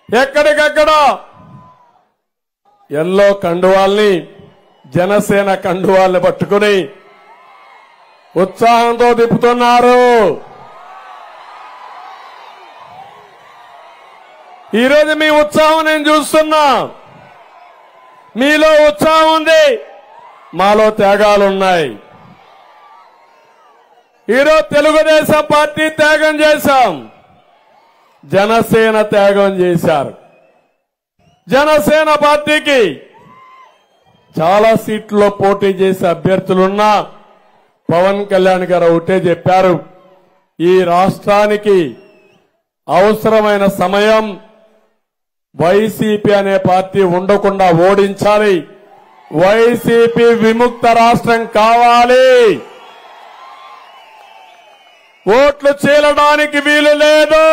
Speaker 5: ఎక్కడికక్కడ ఎల్లో కండువాల్ని, జనసేన కండువాల్ని పట్టుకుని ఉత్సాహంతో తిప్పుతున్నారు. ఈరోజు మీ ఉత్సాహం నేను చూస్తున్నా. మీలో ఉత్సాహం ఉంది, మాలో త్యాగాలున్నాయి. ఈరోజు తెలుగుదేశం పార్టీ త్యాగం చేశాం, జనసేన త్యాగం చేశారు. జనసేన పార్టీకి చాలా సీట్లలో పోటీ చేసే అభ్యర్థులున్నా పవన్ కళ్యాణ్ గారు ఒకటే చెప్పారు, ఈ రాష్ట్రానికి అవసరమైన సమయం వైసీపీ అనే పార్టీ ఉండకుండా ఓడించాలి, వైసీపీ విముక్త రాష్ట్రం కావాలి, ఓట్లు చీలడానికి వీలు లేదు,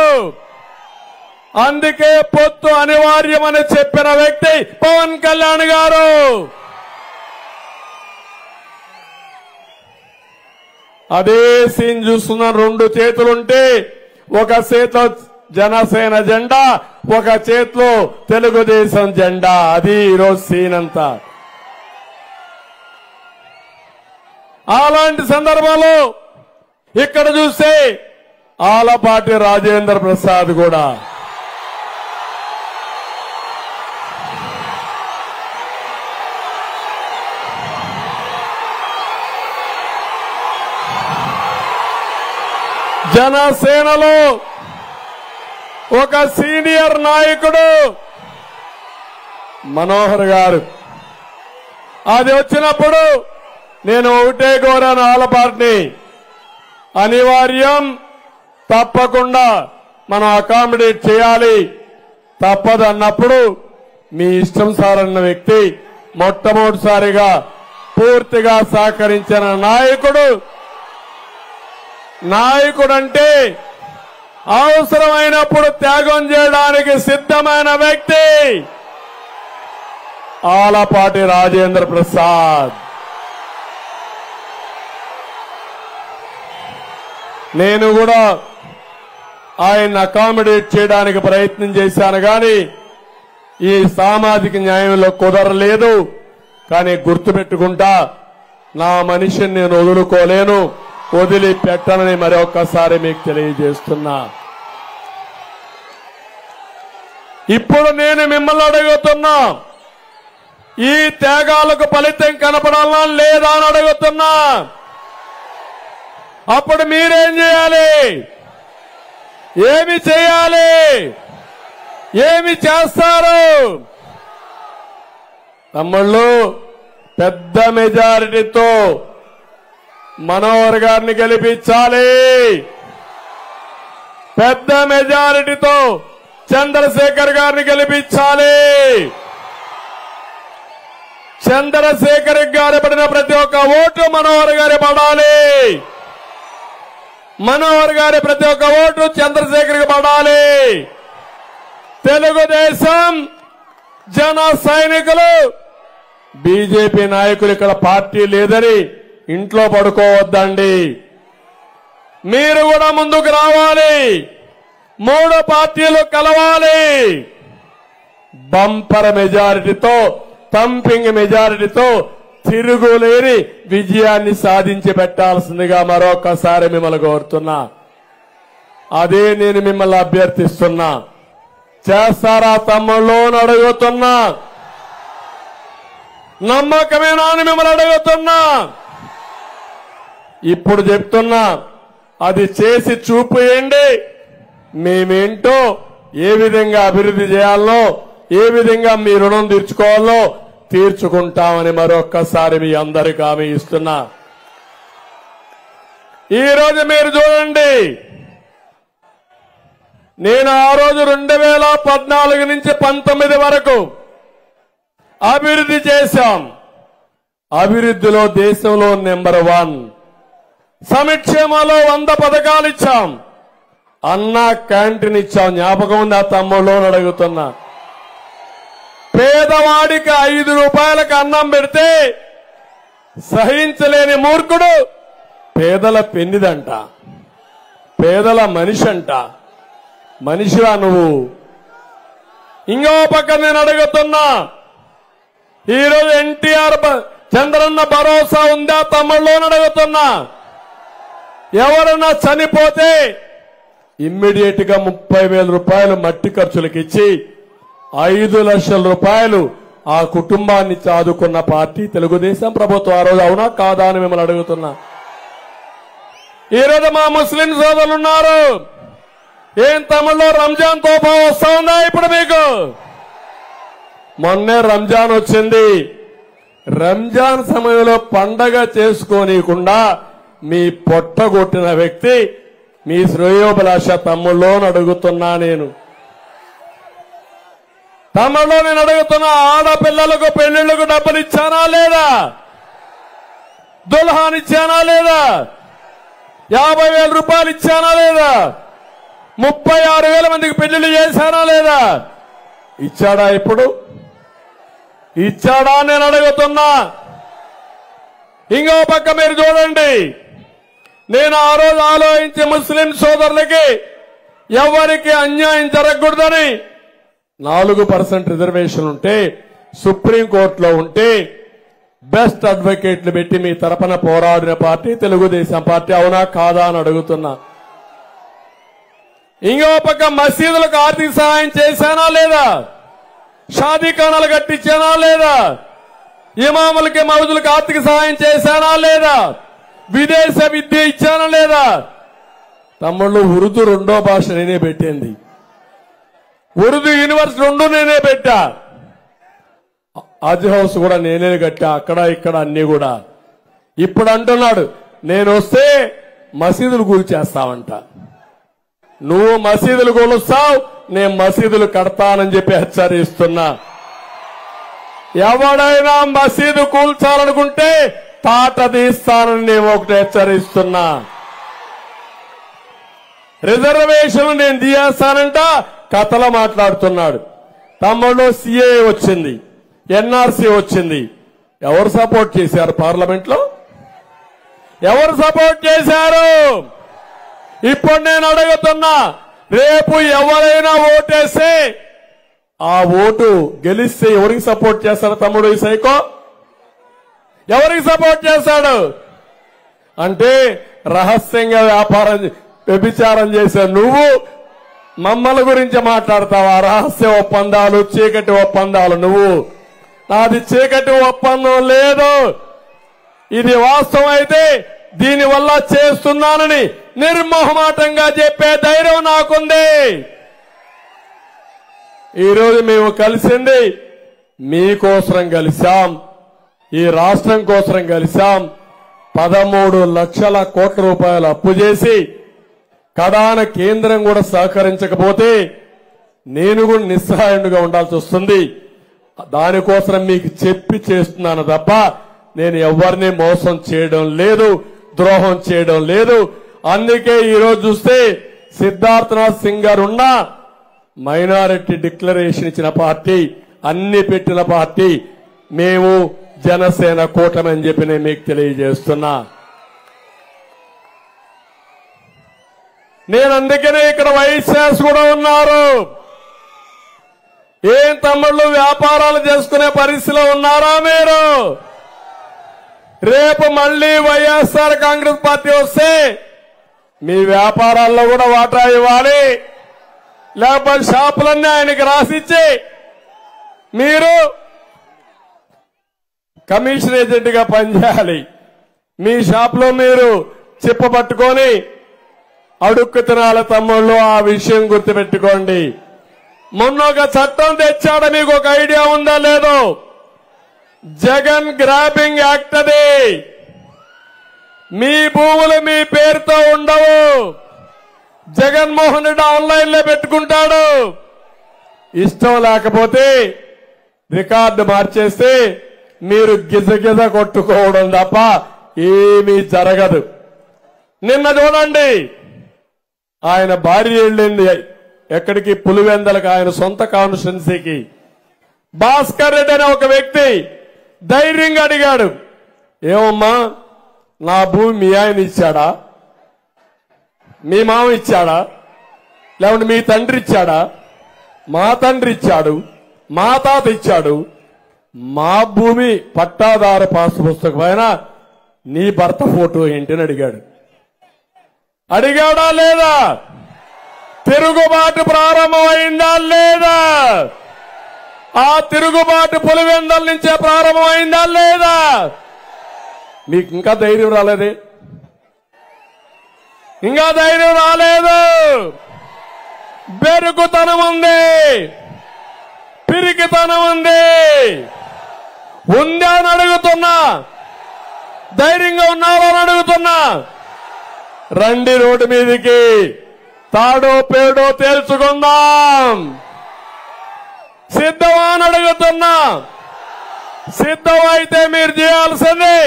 Speaker 5: అందుకే పొత్తు అనివార్యమని చెప్పిన వ్యక్తి పవన్ కళ్యాణ్ గారు. అదే సీన్ చూస్తున్న, రెండు చేతులుంటే ఒక చేతిలో జనసేన జెండా, ఒక చేతిలో తెలుగుదేశం జెండా. అది ఈరోజు సీన్ అంతా. అలాంటి సందర్భంలో ఇక్కడ చూస్తే ఆలపాటి రాజేంద్ర ప్రసాద్ కూడా జనసేనలో ఒక సీనియర్ నాయకుడు మనోహర్ గారు. అది వచ్చినప్పుడు నేను ఒకటే కోరాను ఆలపాటిని, అనివార్యం, తప్పకుండా మనం అకామిడేట్ చేయాలి, తప్పదన్నప్పుడు మీ ఇష్టం సార్ అన్న వ్యక్తి మొట్టమొదటిసారిగా పూర్తిగా సహకరించిన నాయకుడంటే అవసరమైనప్పుడు త్యాగం చేయడానికి సిద్ధమైన వ్యక్తి ఆలపాటి రాజేంద్ర ప్రసాద్. నేను కూడా ఆయన అకామిడేట్ చేయడానికి ప్రయత్నం చేశాను, కానీ ఈ సామాజిక న్యాయంలో కుదరలేదు. కానీ గుర్తుపెట్టుకుంటా, నా మనిషిని నేను వదులుకోలేను, వదిలిపెట్టనని మరొకసారి మీకు తెలియజేస్తున్నా. ఇప్పుడు నేను మిమ్మల్ని అడుగుతున్నా, ఈ త్యాగాలకు ఫలితం కనపడాలా లేదా అని అడుగుతున్నా. అప్పుడు మీరేం చేయాలి? ఏమి చేయాలి? ఏమి చేస్తారు? తమ్ముళ్ళు, పెద్ద మెజారిటీతో మనోహర్ గారిని గెలిపించాలి. పెద్ద మెజారిటీతో చంద్రశేఖర్ గారిని గెలిపించాలి. చంద్రశేఖర్ గారి పడిన ప్రతి ఒక్క ఓటు మనోహర్ గారి పడాలి. మనోహర్ గారి ప్రతి ఒక్క ఓటు చంద్రశేఖర్ పడాలి. తెలుగుదేశం జన సైనికులు, బీజేపీ నాయకులు ఇక్కడ పార్టీ లేదని ఇంట్లో పడుకోవద్దండి. మీరు కూడా ముందుకు రావాలి. 3 పార్టీలు కలవాలి. బంపర్ మెజారిటీతో, థంపింగ్ మెజారిటీతో తిరుగులేని విజయాన్ని సాధించి పెట్టాల్సిందిగా మరొకసారి మిమ్మల్ని కోరుతున్నా. అదే నేను మిమ్మల్ని అభ్యర్థిస్తున్నా. చేస్తారా తమ్ముళ్ళు అని అడుగుతున్నా. నమ్మకమేనా అని మిమ్మల్ని అడుగుతున్నా. ఇప్పుడు చెప్తున్నా, అది చేసి చూపేయండి. మేమేంటో, ఏ విధంగా అభివృద్ధి చేయాలనో, ఏ విధంగా మీ రుణం తీర్చుకోవాలో తీర్చుకుంటామని మరొక్కసారి మీ అందరికీ హామీ ఇస్తున్నా. ఈ రోజు మీరు చూడండి, నేను ఆ రోజు 2014 నుంచి 19 వరకు అభివృద్ధి చేశాం. అభివృద్ధిలో దేశంలో నెంబర్ 1. సంక్షేమంలో 100 పథకాలు ఇచ్చాం. అన్న క్యాంటీన్ ఇచ్చాం. జ్ఞాపకం ఉంది ఆ తమ్ముళ్ళు అని అడుగుతున్నా. పేదవాడికి 5 రూపాయలకు అన్నం పెడితే సహించలేని మూర్ఖుడు పేదల పెన్నిదంట, పేదల మనిషి అంట. మనిషివా నువ్వు? ఇంకో పక్క నేను అడుగుతున్నా, ఈరోజు ఎన్టీఆర్ చంద్రన్న భరోసా ఉందా తమ్ముళ్ళు అని అడుగుతున్నా. ఎవరన్నా చనిపోతే ఇమ్మీడియట్ గా 30,000 రూపాయలు మట్టి ఖర్చులకు ఇచ్చి 5 లక్షల రూపాయలు ఆ కుటుంబాన్ని ఆదుకున్న పార్టీ తెలుగుదేశం ప్రభుత్వం. ఆ రోజు అవునా కాదా అని మిమ్మల్ని అడుగుతున్నా. ఈరోజు మా ముస్లిం సోదరులు ఉన్నారు. ఏం తమిళలో రంజాన్ తోఫా వస్తా ఉందా ఇప్పుడు మీకు? మొన్నే రంజాన్ వచ్చింది. రంజాన్ సమయంలో పండగ చేసుకోనీయకుండా మీ పొట్టగొట్టిన వ్యక్తి మీ శ్రేయోభిలాష తమ్ముళ్ళో అడుగుతున్నా. నేను తమ్ముళ్ళో నేను అడుగుతున్నా, ఆడపిల్లలకు పెళ్లిళ్లకు డబ్బులు ఇచ్చానా లేదా? దుల్హాన్ ఇచ్చానా లేదా? 50,000 రూపాయలు ఇచ్చానా లేదా? 36,000 మందికి పెళ్లిళ్లు చేశానా లేదా? ఇచ్చాడా? ఇప్పుడు ఇచ్చాడా నేను అడుగుతున్నా. ఇంకో పక్క మీరు చూడండి, నేను ఆ రోజు ఆలోచించి ముస్లిం సోదరులకి ఎవరికి అన్యాయం జరగకూడదని 4% రిజర్వేషన్ ఉంటే సుప్రీంకోర్టులో ఉంటే బెస్ట్ అడ్వకేట్లు పెట్టి మీ తరపున పోరాడిన పార్టీ తెలుగుదేశం పార్టీ. అవునా కాదా అని అడుగుతున్నా. ఇంకో పక్క మసీదులకు ఆర్థిక సహాయం చేశానా లేదా? షాదీఖానాలు కట్టించానా లేదా? ఇమాములకి మౌజులకు ఆర్థిక సహాయం చేశానా లేదా? విదేశ విద్య ఇచ్చానా లేదా? తమ్ముళ్ళు, ఉర్దూ 2వ భాష నేనే పెట్టింది. ఉర్దూ యూనివర్సిటీ 2 నేనే పెట్టా. హజ్ హౌస్ కూడా నేనే కట్టా. అక్కడ ఇక్కడ అన్ని కూడా. ఇప్పుడు అంటున్నాడు, నేను వస్తే మసీదులు కూల్చేస్తావంట. నువ్వు మసీదులు కూలుస్తావు, నేను మసీదులు కడతానని చెప్పి హెచ్చరిస్తున్నా. ఎవడైనా మసీదు కూల్చాలనుకుంటే తాట తీస్తానని నేను ఒకటి హెచ్చరిస్తున్నా. రిజర్వేషన్ నేను తీయేస్తానంట కథలు మాట్లాడుతున్నాడు. తమ్ముళ్ళు, సిఏ వచ్చింది, ఎన్ఆర్సీ వచ్చింది. ఎవరు సపోర్ట్ చేశారు పార్లమెంట్ లో? ఎవరు సపోర్ట్ చేశారు? ఇప్పుడు నేను అడుగుతున్నా, రేపు ఎవరైనా ఓటేస్తే ఆ ఓటు గెలిస్తే ఎవరికి సపోర్ట్ చేస్తాడు తమ్ముడు? ఈ సైకో ఎవరికి సపోర్ట్ చేశాడు? అంటే రహస్యంగా వ్యభిచారం చేసే నువ్వు మమ్మల్ని గురించి మాట్లాడతావా? రహస్య ఒప్పందాలు, చీకటి ఒప్పందాలు. నువ్వు, నాది చీకటి ఒప్పందం లేదు. ఇది వాస్తవం అయితే దీనివల్ల చేస్తున్నానని నిర్మోహమాటంగా చెప్పే ధైర్యం నాకుంది. ఈరోజు మేము కలిసింది మీకోసం కలిశాం, ఈ రాష్ట్రం కోసం కలిశాం. 13 లక్షల కోట్ల రూపాయలు అప్పు చేసి కడాన కేంద్రం కూడా సహకరించకపోతే నేను కూడా నిస్సహాయుడిగా ఉండాల్సి వస్తుంది. దానికోసం మీకు చెప్పి చేస్తున్నాను తప్ప నేను ఎవరిని మోసం చేయడం లేదు, ద్రోహం చేయడం లేదు. అందుకే ఈరోజు చూస్తే సిద్ధార్థనాథ్ సింగ్ గారు ఉన్న మైనారిటీ డిక్లరేషన్ ఇచ్చిన పార్టీ, అన్ని పెట్టిన పార్టీ మేము జనసేన కూటమి అని చెప్పి నేను మీకు తెలియజేస్తున్నా. నేను అందుకనే ఇక్కడ వైఎస్ఆర్ కూడా ఉన్నారు. ఏం తమ్ముళ్ళు వ్యాపారాలు చేసుకునే పరిస్థితిలో ఉన్నారా మీరు? రేపు మళ్లీ వైఎస్ఆర్ కాంగ్రెస్ పార్టీ వస్తే మీ వ్యాపారాల్లో కూడా వాటా ఇవ్వాలి, లేకపోతే షాపులన్నీ ఆయనకి రాసిచ్చి మీరు కమిషన్ ఏజెంట్ గా పనిచేయాలి. మీ షాపులో మీరు చిప్పబట్టుకొని అడుక్కు తినాలి తమ్ముళ్ళు. ఆ విషయం గుర్తుపెట్టుకోండి. మొన్న ఒక చట్టం తెచ్చాడు, మీకు ఒక ఐడియా ఉందా లేదో? Jagan grabbing act. అది మీ భూములు మీ పేరుతో ఉండవు. జగన్మోహన్ రెడ్డి ఆన్లైన్ లో పెట్టుకుంటాడు. ఇష్టం లేకపోతే రికార్డు మార్చేస్తే మీరు గిజగిజ కొట్టుకోవడం తప్ప ఏమీ జరగదు. నిన్న చూడండి, ఆయన భార్య వెళ్ళింది ఎక్కడికి? పులివెందలకు, ఆయన సొంత కాన్స్టిట్యున్సీకి. భాస్కర్ రెడ్డి అనే ఒక వ్యక్తి ధైర్యంగా అడిగాడు, ఏమమ్మా నా భూమి మీ ఆయన ఇచ్చాడా, మీ మామ ఇచ్చాడా, లేకుంటే మీ తండ్రి ఇచ్చాడా? మా తండ్రి ఇచ్చాడు, మా తాత ఇచ్చాడు. మా భూమి పట్టాదారు పాస్ పుస్తకం పైన నీ భర్త ఫోటో ఏంటని అడిగాడు. అడిగాడా లేదా? తిరుగుబాటు ప్రారంభమైందా లేదా? ఆ తిరుగుబాటు పులివెందల నుంచే ప్రారంభమైందా లేదా? మీకు ఇంకా ధైర్యం రాలేదే? ఇంకా ధైర్యం రాలేదు. బెరుకుతనం ఉంది, పిరికితనం ఉంది. ఉందా అని అడుగుతున్నా, ధైర్యంగా ఉన్నారో అని అడుగుతున్నా. రండి రోడ్డు మీదికి, తాడో పేడో తేల్చుకుందాం. సిద్ధమా అని అడుగుతున్నా. సిద్ధమైతే మీరు చేయాల్సింది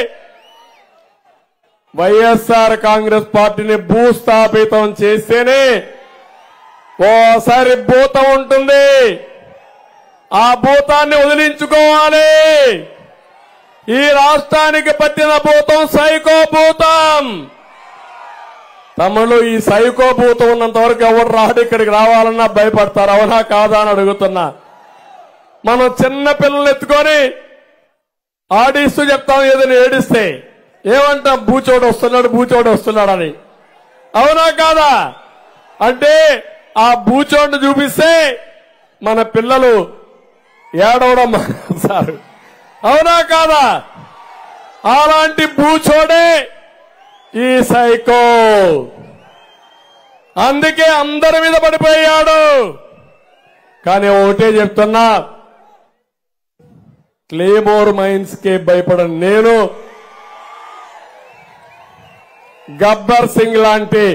Speaker 5: వైఎస్ఆర్ కాంగ్రెస్ పార్టీని భూస్థాపితం చేస్తేనే ఓసారి భూతం ఉంటుంది. ఆ భూతాన్ని వదిలించుకోవాలి. ఈ రాష్ట్రానికి పట్టిన భూతం సైకో భూతం. తమ్ముళ్ళు, ఈ సైకో భూతం ఉన్నంత వరకు ఎవరు రాడు. ఇక్కడికి రావాలన్నా భయపడతారు. అవునా కాదా అని అడుగుతున్నా. మనం చిన్న పిల్లలు ఎత్తుకొని ఆడిస్తూ చెప్తాం, ఏదైనా ఏడిస్తే ఏమంటాం? బూచోడు వస్తున్నాడు, బూచోడు వస్తున్నాడు అని. అవునా కాదా? అంటే ఆ బూచోడిని చూపిస్తే మన పిల్లలు ఏడవడం సార్. అవునా కాదా? అలాంటి బూచోడే ఈ సైకో. అందుకే అందరి మీద పడిపోయాడు. కానీ ఒకటే చెప్తున్నా, క్లేమోర్ మైన్స్ కి భయపడను నేను. గబ్బర్ సింగ్ లాంటి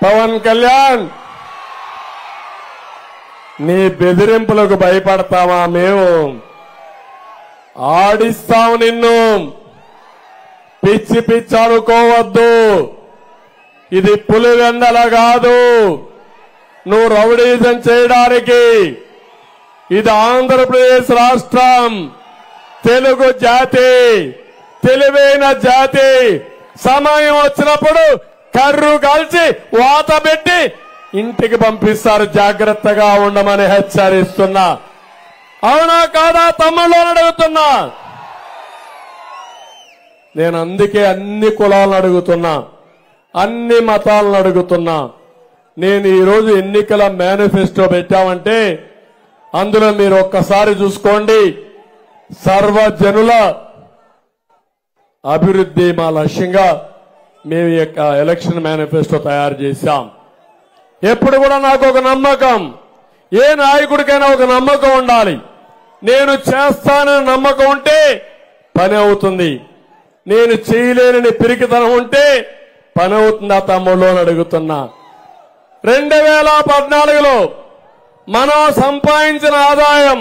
Speaker 5: పవన్ కళ్యాణ్ నీ బెదిరింపులకు భయపడతామా? మేము ఆడిస్తాం నిన్ను. పిచ్చి పిచ్చి అనుకోవద్దు. ఇది పులివెందల కాదు నువ్వు రౌడీజం చేయడానికి. ఇది ఆంధ్రప్రదేశ్ రాష్ట్రం, తెలుగు జాతి, తెలివైన జాతి. సమయం వచ్చినప్పుడు కర్రు కాల్చి వాత పెట్టి ఇంటికి పంపిస్తారు. జాగ్రత్తగా ఉండమని హెచ్చరిస్తున్నా. అవునా కాదా తమ్ముళ్ళు అని అడుగుతున్నా. నేను అందుకే అన్ని కులాలను అడుగుతున్నా, అన్ని మతాలను అడుగుతున్నా. నేను ఈరోజు ఎన్నికల మేనిఫెస్టో పెట్టామంటే అందులో మీరు ఒక్కసారి చూసుకోండి. సర్వజనుల అభివృద్ధి మా లక్ష్యంగా మేము ఎలక్షన్ మేనిఫెస్టో తయారు చేశాం. ఎప్పుడు కూడా నాకు ఒక నమ్మకం, ఏ నాయకుడికైనా ఒక నమ్మకం ఉండాలి. నేను చేస్తానని నమ్మకం ఉంటే పని అవుతుంది. నేను చేయలేనని పిరికితనం ఉంటే పని అవుతుందా తమ్ముళ్ళు అని అడుగుతున్నా. 2014లో మనం సంపాదించిన ఆదాయం,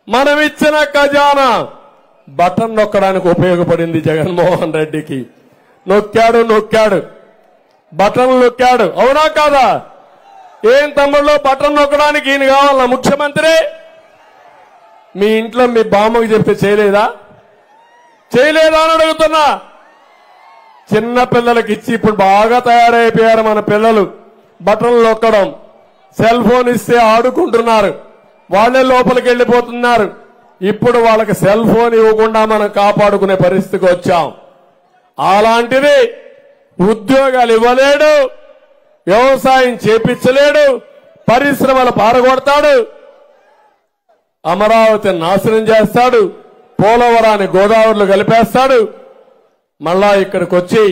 Speaker 5: మనమిచ్చిన ఖజానా బటన్ నొక్కడానికి ఉపయోగపడింది జగన్మోహన్ రెడ్డికి. నొక్కాడు బటన్ నొక్కాడు, అవునా కాదా? ఏం తమ్ముళ్ళు, బటన్ నొక్కడానికి ఈయన కావాలన్నా ముఖ్యమంత్రి? మీ ఇంట్లో మీ బామ్మకి చెప్తే చేయలేదా అని అడుగుతున్నా. చిన్న పిల్లలకి ఇచ్చి ఇప్పుడు బాగా తయారైపోయారు మన పిల్లలు. బటన్లు నొక్కడం, సెల్ ఫోన్ ఇస్తే ఆడుకుంటున్నారు, వాళ్లే లోపలికి వెళ్లిపోతున్నారు. ఇప్పుడు వాళ్ళకి సెల్ ఫోన్ ఇవ్వకుండా మనం కాపాడుకునే పరిస్థితికి వచ్చాం. అలాంటిది ఉద్యోగాలు ఇవ్వలేడు, వ్యవసాయం చేపించలేడు, పరిశ్రమలు పారగొడతాడు, అమరావతి నాశనం చేస్తాడు, పోలవరాన్ని గోదావరిలో కలిపేస్తాడు. మళ్ళా ఇక్కడికి వచ్చి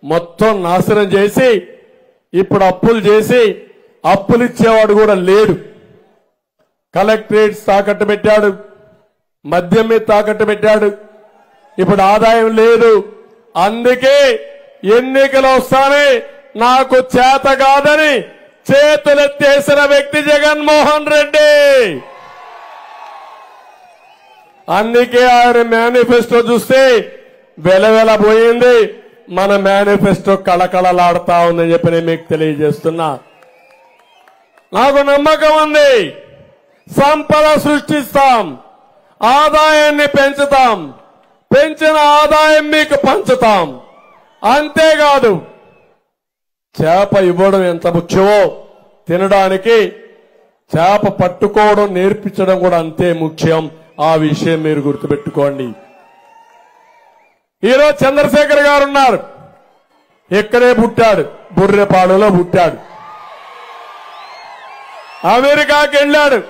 Speaker 5: మొత్తం నాశనం చేసి ఇప్పుడు అప్పులు చేసి అప్పులిచ్చేవాడు కూడా లేడు. కలెక్టరేట్స్ తాకట్టు పెట్టాడు, మద్యం మీద తాకట్టు పెట్టాడు. ఇప్పుడు ఆదాయం లేదు. అందుకే ఎన్నికలు వస్తానే నాకు చేత కాదని చేతులెత్తేసిన వ్యక్తి జగన్మోహన్ రెడ్డి. అందుకే ఆయన మేనిఫెస్టో చూస్తే వెలవెలబోయింది, మన మేనిఫెస్టో కళకళలాడుతా ఉందని చెప్పి నేను మీకు తెలియజేస్తున్నా. నాకు నమ్మకం ఉంది, సంపద సృష్టిస్తాం, ఆదాయాన్ని పెంచుతాం, పెంచిన ఆదాయం మీకు పంచుతాం. అంతేకాదు చేప ఇవ్వడం ఎంత ముఖ్యమో తినడానికి చేప పట్టుకోవడం నేర్పించడం కూడా అంతే ముఖ్యం. ఆ విషయం మీరు గుర్తుపెట్టుకోండి. ఈరోజు చంద్రశేఖర్ గారు ఉన్నారు, ఇక్కడే పుట్టాడు, బుర్రెపాడులో పుట్టాడు, అమెరికాకి వెళ్ళాడు.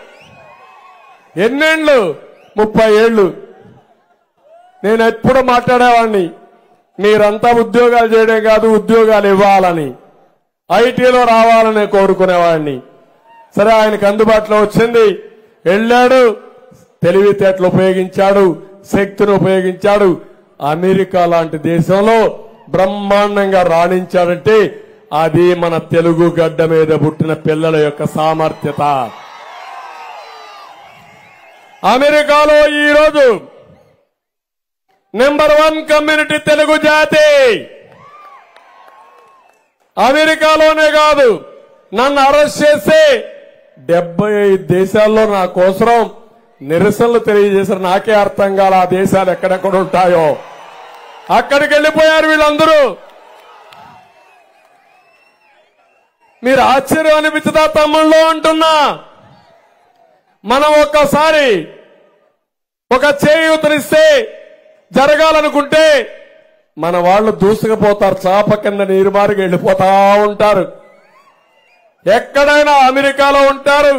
Speaker 5: ఎన్నేళ్లు? 30 ఏళ్లు. నేను ఎప్పుడు మాట్లాడేవాడిని, మీరంతా ఉద్యోగాలు చేయడం కాదు, ఉద్యోగాలు ఇవ్వాలని, ఐటీలో రావాలని కోరుకునేవాడిని. సరే, ఆయనకు అందుబాటులో వచ్చింది, వెళ్ళాడు, తెలివితేటలు ఉపయోగించాడు, శక్తిని ఉపయోగించాడు. అమెరికా లాంటి దేశంలో బ్రహ్మాండంగా రాణించాడంటే అది మన తెలుగు గడ్డ మీద పుట్టిన పిల్లల యొక్క సామర్థ్యత. అమెరికాలో ఈరోజు నంబర్ 1 కమ్యూనిటీ తెలుగు జాతి. అమెరికాలోనే కాదు, నన్ను అరెస్ట్ చేసి 75 దేశాల్లో నా కోసం నిరసనలు తెలియజేశారు. నాకే అర్థం కాల ఆ దేశాలు ఎక్కడెక్కడ ఉంటాయో. అక్కడికి వెళ్లిపోయారు వీళ్ళందరూ. మీరు ఆశ్చర్యం అనిపించదా తమ్ముళ్ళు అంటున్నా? మనం ఒక్కసారి ఒక చేయూతనిస్తే జరగాలనుకుంటే మన వాళ్ళు దూసుకుపోతారు, చాప కింద నీరు మారికి వెళ్లిపోతా ఉంటారు. ఎక్కడైనా అమెరికాలో ఉంటారు,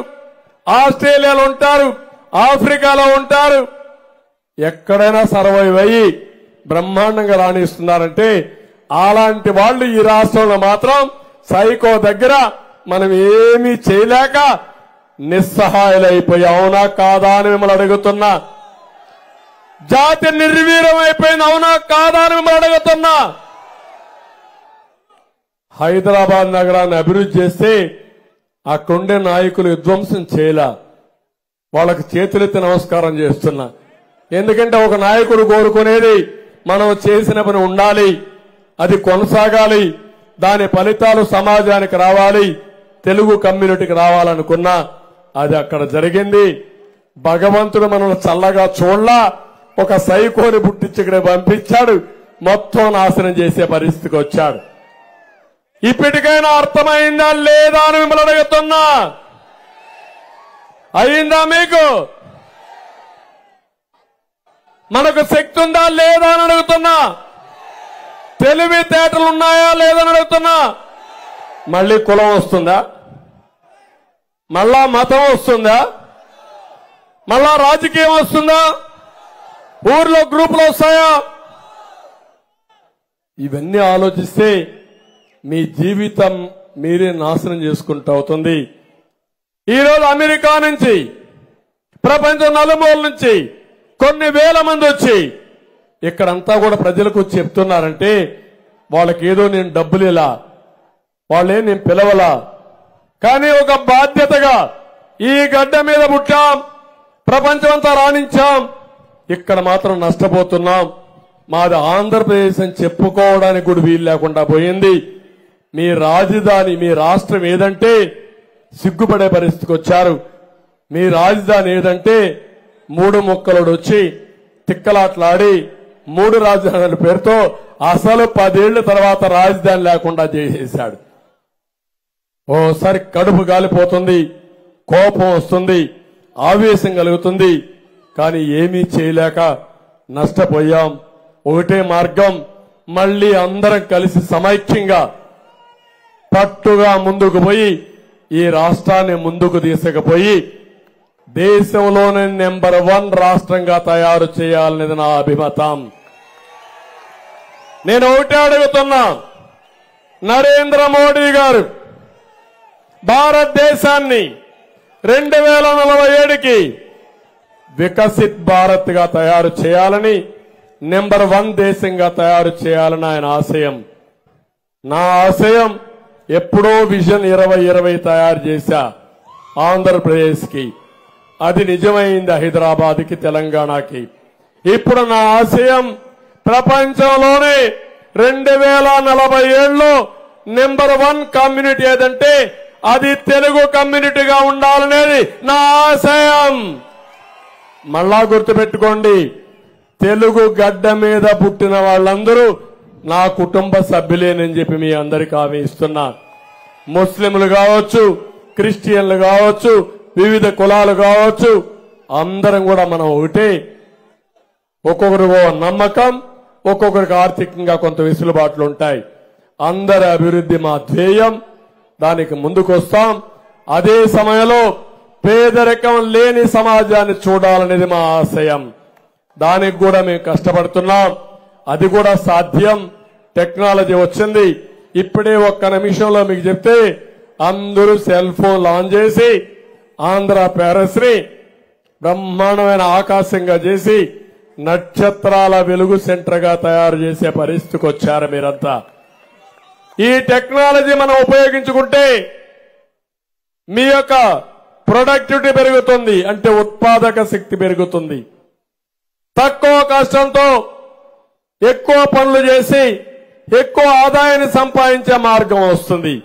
Speaker 5: ఆస్ట్రేలియాలో ఉంటారు, ఆఫ్రికాలో ఉంటారు, ఎక్కడైనా సర్వైవ్ అయ్యి బ్రహ్మాండంగా రాణిస్తున్నారంటే అలాంటి వాళ్ళు ఈ రాష్ట్రంలో మాత్రం సైకో దగ్గర మనం ఏమీ చేయలేక నిస్సహాయులైపోయి, అవునా కాదా అని మిమ్మల్ని అడుగుతున్నా. జాతి నిర్వీర్యం అయిపోయింది, అవునా కాదా అని మిమ్మల్ని అడుగుతున్నా. హైదరాబాద్ నగరాన్ని అభివృద్ధి చేస్తే అక్కడుండే నాయకులు విధ్వంసం చేయలా. వాళ్ళకి చేతులెత్తి నమస్కారం చేస్తున్నా. ఎందుకంటే ఒక నాయకుడు కోరుకునేది మనం చేసిన పని ఉండాలి, అది కొనసాగాలి, దాని ఫలితాలు సమాజానికి రావాలి, తెలుగు కమ్యూనిటీకి రావాలనుకున్నా అది అక్కడ జరిగింది. భగవంతుడు మనల్ని చల్లగా చూడలా, ఒక సైకోని పుట్టించి ఇక్కడ పంపించాడు, మొత్తం నాశనం చేసే పరిస్థితికి వచ్చాడు. ఇప్పటికైనా అర్థమైందా లేదా అని మిమ్మల్ని అడుగుతున్నా. అయిందా మీకు? మనకు శక్తి ఉందా లేదా అని అడుగుతున్నా. తెలివితేటలు ఉన్నాయా లేదని అడుగుతున్నా. మళ్ళీ కులం వస్తుందా? మళ్ళా మతం వస్తుందా? మళ్ళా రాజకీయం వస్తుందా? ఊర్లో గ్రూపులు వస్తాయా? ఇవన్నీ ఆలోచిస్తే మీ జీవితం మీరే నాశనం చేసుకుంటూ అవుతుంది. ఈరోజు అమెరికా నుంచి, ప్రపంచం నలుమూల నుంచి కొన్ని వేల మంది వచ్చి ఇక్కడంతా కూడా ప్రజలకు చెప్తున్నారంటే వాళ్ళకేదో నేను డబ్బులు ఇలా వాళ్ళే నేను పిలవలా, కానీ ఒక బాధ్యతగా ఈ గడ్డ మీద పుట్టాం, ప్రపంచమంతా రాణించాం, ఇక్కడ మాత్రం నష్టపోతున్నాం. మాది ఆంధ్రప్రదేశ్ అని చెప్పుకోవడానికి కూడా వీలు లేకుండా పోయింది. మీ రాజధాని మీ రాష్ట్రం ఏదంటే సిగ్గుపడే పరిస్థితికి వచ్చారు. మీ రాజధాని ఏదంటే 3 ముక్కలుడు వచ్చి తిక్కలాట్లాడి 3 రాజధానుల పేరుతో అసలు 10 ఏళ్ల తర్వాత రాజధాని లేకుండా చేసేశాడు. ఓసారి కడుపు గాలిపోతుంది, కోపం వస్తుంది, ఆవేశం కలుగుతుంది, కానీ ఏమీ చేయలేక నష్టపోయాం. ఒకటే మార్గం, మళ్లీ అందరం కలిసి సమైక్యంగా పట్టుగా ముందుకు పోయి ఈ రాష్ట్రాన్ని ముందుకు తీసుకుపోయి దేశంలోనే నెంబర్ 1 రాష్ట్రంగా తయారు చేయాలనేది నా అభిమతం. నేను ఒకటే అడుగుతున్నా, నరేంద్ర మోడీ గారు భారతదేశాన్ని 2047కి వికసిత్ భారత్ గా తయారు చేయాలని, నెంబర్ 1 దేశంగా తయారు చేయాలని ఆయన ఆశయం. నా ఆశయం ఎప్పుడో విజన్ 2020 తయారు చేశా ఆంధ్రప్రదేశ్కి. అది నిజమైంది హైదరాబాద్కి, తెలంగాణకి. ఇప్పుడు నా ఆశయం ప్రపంచంలోనే 2047లో నెంబర్ 1 కమ్యూనిటీ ఏదంటే అది తెలుగు కమ్యూనిటీగా ఉండాలనేది నా ఆశయం. మళ్ళా గుర్తుపెట్టుకోండి, తెలుగు గడ్డ మీద పుట్టిన వాళ్ళందరూ నా కుటుంబ సభ్యులేనని చెప్పి మీ అందరికీ హామీ ఇస్తున్నా. ముస్లింలు కావచ్చు, క్రిస్టియన్లు కావచ్చు, వివిధ కులాలు కావచ్చు, అందరం కూడా మనం ఒకటే. ఒక్కొక్కరికో నమ్మకం, ఒక్కొక్కరికి ఆర్థికంగా కొంత వెసులుబాట్లు ఉంటాయి. అందరి అభివృద్ధి మా ధ్యేయం, దానికి ముందుకొస్తాం. అదే సమయంలో పేదరికం లేని సమాజాన్ని చూడాలనేది మా ఆశయం. దానికి కూడా మేము కష్టపడుతున్నాం. అది కూడా సాధ్యం. టెక్నాలజీ వచ్చింది. ఇప్పుడే ఒక్క నిమిషంలో మీకు చెప్తే అందరూ సెల్ ఫోన్ ఆన్ చేసి ఆంధ్ర ప్యాలెస్ ని బ్రహ్మాండమైన ఆకాశంగా చేసి నక్షత్రాల వెలుగు సెంటర్ గా తయారు చేసే పరిస్థితికి వచ్చారు మీరంతా. ఈ టెక్నాలజీ మనం ఉపయోగించుకుంటే మీ యొక్క ప్రొడక్టివిటీ పెరుగుతుంది, అంటే ఉత్పాదక శక్తి పెరుగుతుంది. తక్కువ కష్టంతో ఎక్కువ పనులు చేసి ఎక్కువ ఆదాయాన్ని సంపాదించే మార్గం వస్తుంది.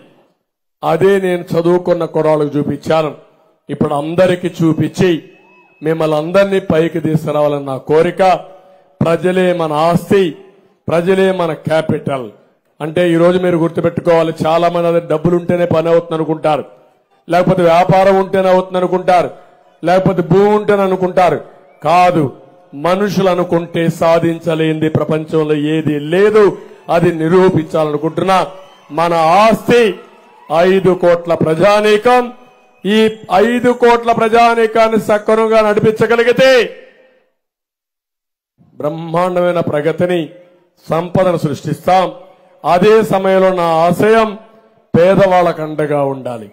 Speaker 5: అదే నేను చదువుకున్న కుర్రాళ్ళకు చూపించాను. ఇప్పుడు అందరికీ చూపించి మిమ్మల్ని అందరినీ పైకి తీసుకురావాలని నా కోరిక. ప్రజలే మన ఆస్తి, ప్రజలే మన క్యాపిటల్. అంటే ఈరోజు మీరు గుర్తుపెట్టుకోవాలి, చాలా మంది అది డబ్బులు ఉంటేనే పని అవుతుంది అనుకుంటారు, లేకపోతే వ్యాపారం ఉంటేనే అవుతుంది అనుకుంటారు, లేకపోతే భూమి ఉంటేనే అనుకుంటారు. కాదు, మనుషులు అనుకుంటే సాధించలేంది ప్రపంచంలో ఏది లేదు. అది నిరూపించాలనుకుంటున్నా. మన ఆస్తి 5 కోట్ల ప్రజానీకం. ఈ 5 కోట్ల ప్రజానీకాన్ని సక్రమంగా నడిపించగలిగితే బ్రహ్మాండమైన ప్రగతిని, సంపదను సృష్టిస్తాం. అదే సమయంలో నా ఆశయం పేదవాళ్ళకు అండగా ఉండాలి.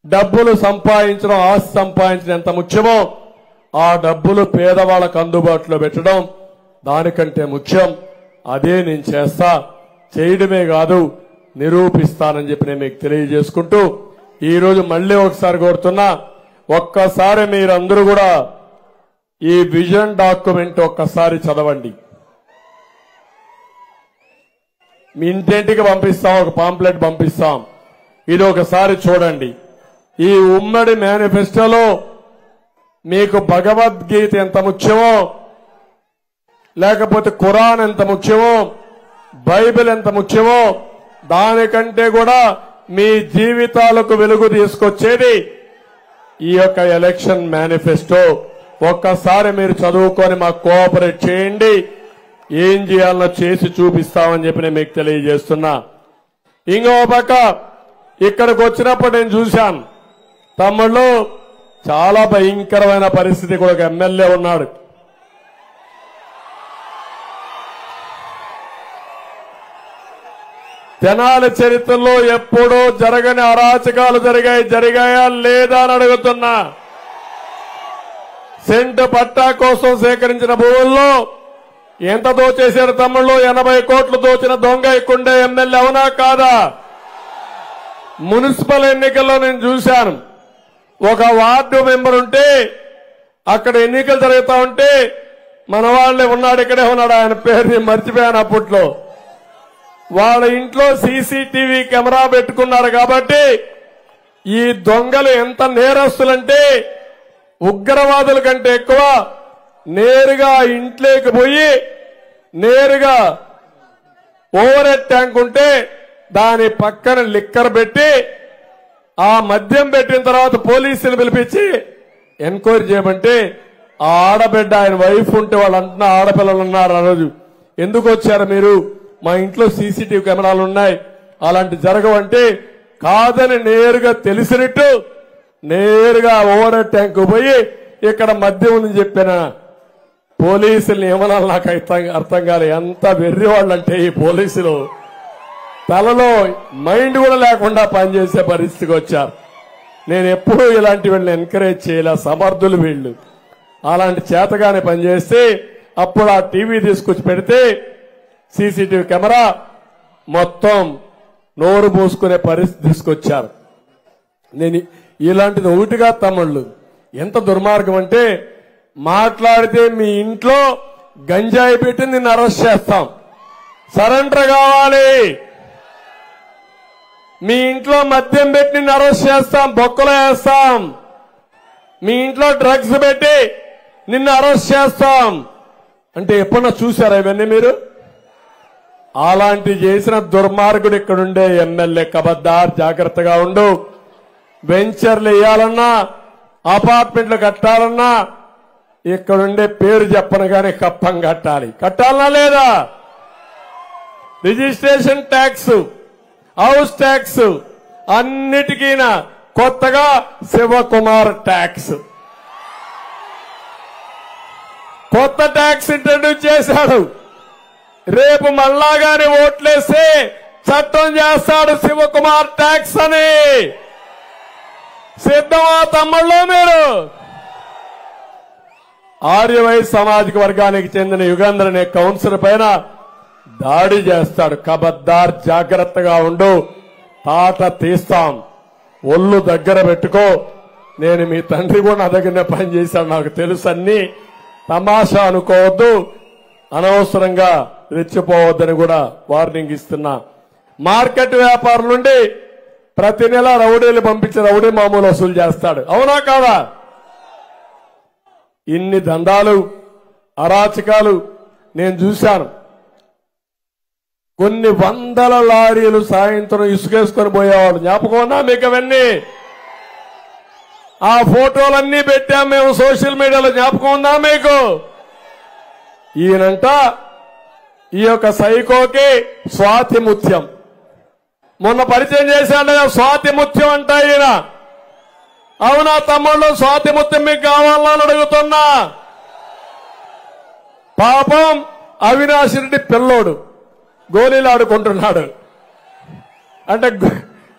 Speaker 5: డబ్బులు సంపాదించడం, ఆస్తి సంపాదించడం ఎంత ముఖ్యమో ఆ డబ్బులు పేదవాళ్ళకు అందుబాటులో పెట్టడం దానికంటే ముఖ్యం. అదే నేను చేస్తా. చేయడమే కాదు, నిరూపిస్తానని చెప్పి నేను మీకు తెలియజేసుకుంటూ ఈ రోజు మళ్ళీ ఒకసారి కోరుతున్నా, ఒక్కసారి మీరందరూ కూడా ఈ విజన్ డాక్యుమెంట్ ఒక్కసారి చదవండి. మీ ఇంటింటికి పంపిస్తాం, ఒక పాంప్లెట్ పంపిస్తాం. ఇది ఒకసారి చూడండి. ఈ ఉమ్మడి మేనిఫెస్టోలో మీకు భగవద్గీత ఎంత ముఖ్యమో, లేకపోతే ఖురాన్ ఎంత ముఖ్యమో, బైబిల్ ఎంత ముఖ్యమో, దానికంటే కూడా మీ జీవితాలకు వెలుగు తీసుకొచ్చేది ఈ యొక్క ఎలక్షన్ మేనిఫెస్టో. ఒక్కసారి మీరు చదువుకొని మాకు కోఆపరేట్ చేయండి. ఏం చేయాలనో చేసి చూపిస్తామని చెప్పి నేను మీకు తెలియజేస్తున్నా. ఇంకో పక్క ఇక్కడికి వచ్చినప్పుడు నేను చూశాను, తమ్ముళ్ళు చాలా భయంకరమైన పరిస్థితి. కూడా ఒక ఎమ్మెల్యే ఉన్నాడు, తెనాలి చరిత్రలో ఎప్పుడూ జరగని అరాచకాలు జరిగాయా లేదా అని అడుగుతున్నా. సెంటు పట్టా కోసం సేకరించిన భూముల్లో ఎంత దోచేశారు తమ్ముళ్ళు? 80 కోట్లు దోచిన దొంగ ఇక్కడే ఎమ్మెల్యే అవునా కాదా? మున్సిపల్ ఎన్నికల్లో నేను చూశాను, ఒక వార్డు మెంబర్ ఉంటే అక్కడ ఎన్నికలు జరుగుతా ఉంటే మన వాళ్ళే ఉన్నాడు, ఇక్కడే ఉన్నాడు, ఆయన పేరు నేను మర్చిపోయాను అప్పట్లో. వాళ్ళ ఇంట్లో సీసీటీవీ కెమెరా పెట్టుకున్నారు కాబట్టి ఈ దొంగలు ఎంత నేరస్తులంటే ఉగ్రవాదుల కంటే ఎక్కువ నేరుగా ఇంట్లోకి పోయి నేరుగా ఓవర్ హెడ్ ట్యాంక్ ఉంటే దాని పక్కన లిక్కర్ పెట్టి ఆ మద్యం పెట్టిన తర్వాత పోలీసులు పిలిపించి ఎంక్వైరీ చేయమంటే ఆ ఆడబిడ్డ ఆయన వైఫ్ ఉంటే వాళ్ళు అంటున్న ఆడపిల్లలు ఉన్నారు. ఆ రోజు ఎందుకు వచ్చారు మీరు? మా ఇంట్లో సీసీటీవీ కెమెరాలు ఉన్నాయి, అలాంటి జరగవంటే కాదని నేరుగా తెలిసినట్టు నేరుగా ఓవర్ హెడ్ ట్యాంక్ పోయి ఇక్కడ మద్యం ఉందని చెప్పిన పోలీసుల్ని ఏమన్నా నాకు అర్థం కాలే. ఎంత వెర్రి వాళ్ళంటే ఈ పోలీసులు తలలో మైండ్ కూడా లేకుండా పనిచేసే పరిస్థితికి వచ్చారు. నేను ఎప్పుడూ ఇలాంటి వీళ్ళని ఎంకరేజ్ చేయలే, సమర్థులు వీళ్ళు. అలాంటి చేతగానే పనిచేస్తే అప్పుడు ఆ టీవీ తీసుకొచ్చి పెడితే సీసీటీవీ కెమెరా మొత్తం నోరు మూసుకునే పరిస్థితి తీసుకొచ్చారు. నేను ఇలాంటిది ఒకటిగా తమ్ముళ్ళు ఎంత దుర్మార్గం అంటే మాట్లాడితే మీ ఇంట్లో గంజాయి పెట్టి నిన్ను అరెస్ట్ చేస్తాం, సరెండర్ కావాలి. మీ ఇంట్లో మద్యం పెట్టి నిన్ను అరెస్ట్ చేస్తాం, బొక్కలో వేస్తాం. మీ ఇంట్లో డ్రగ్స్ పెట్టి నిన్ను అరెస్ట్ చేస్తాం అంటే ఎప్పుడన్నా చూశారా ఇవన్నీ మీరు? అలాంటి చేసిన దుర్మార్గుడు ఇక్కడుండే ఎమ్మెల్యే కబద్దార్, జాగ్రత్తగా ఉండు. వెంచర్లు వేయాలన్నా అపార్ట్మెంట్లు కట్టాలన్నా ఇక్కడుండే పేరు చెప్పను గానీ కప్పం కట్టాలి. కట్టాలనా లేదా? రిజిస్ట్రేషన్ ట్యాక్స్, హౌస్ ట్యాక్స్ అన్నిటికీ కొత్తగా శివకుమార్ ట్యాక్స్, కొత్త ట్యాక్స్ ఇంట్రడ్యూస్ చేశాడు. రేపు మళ్ళా గాని ఓట్లేస్తే చట్టం చేస్తాడు శివకుమార్ ట్యాక్స్ అని. సిద్ధమా తమ్ముళ్ళు మీరు? ఆర్యవై సామాజిక వర్గానికి చెందిన యుగంధర్ అనే కౌన్సిలర్ పైన దాడి చేస్తాడు. కబద్దార్, జాగ్రత్తగా ఉండు, తాట తీస్తాం. ఒళ్ళు దగ్గర పెట్టుకో. నేను మీ తండ్రి కూడా నా దగ్గరనే పనిచేశాను, నాకు తెలుసు. అన్ని తమాషా అనుకోవద్దు, అనవసరంగా రెచ్చిపోవద్దని కూడా వార్నింగ్ ఇస్తున్నా. మార్కెట్ వ్యాపారుల నుండి ప్రతి నెల రౌడీలు పంపించి రౌడీ మామూలు వసూలు చేస్తాడు, అవునా కాదా? ఇన్ని దందాలు, అరాచకాలు నేను చూశాను. కొన్ని వందల లారీలు సాయంత్రం ఇసుకేసుకొని పోయేవాళ్ళు, జ్ఞాపకం ఉన్నా మీకు అవన్నీ? ఆ ఫోటోలన్నీ పెట్టాం మేము సోషల్ మీడియాలో, జ్ఞాపకం ఉందా మీకు? ఈయనంట ఈ యొక్క సైకోకి స్వాతి ముత్యం, మొన్న పరిచయం చేశాడు స్వాతి ముత్యం అంట ఈయన. అవునా తమ్ముళ్ళు? స్వాతి ముత్యం మీకు కావాలని అడుగుతున్నా. పాపం అవినాష్ రెడ్డి పిల్లోడు గోళీలు ఆడుకుంటున్నాడు. అంటే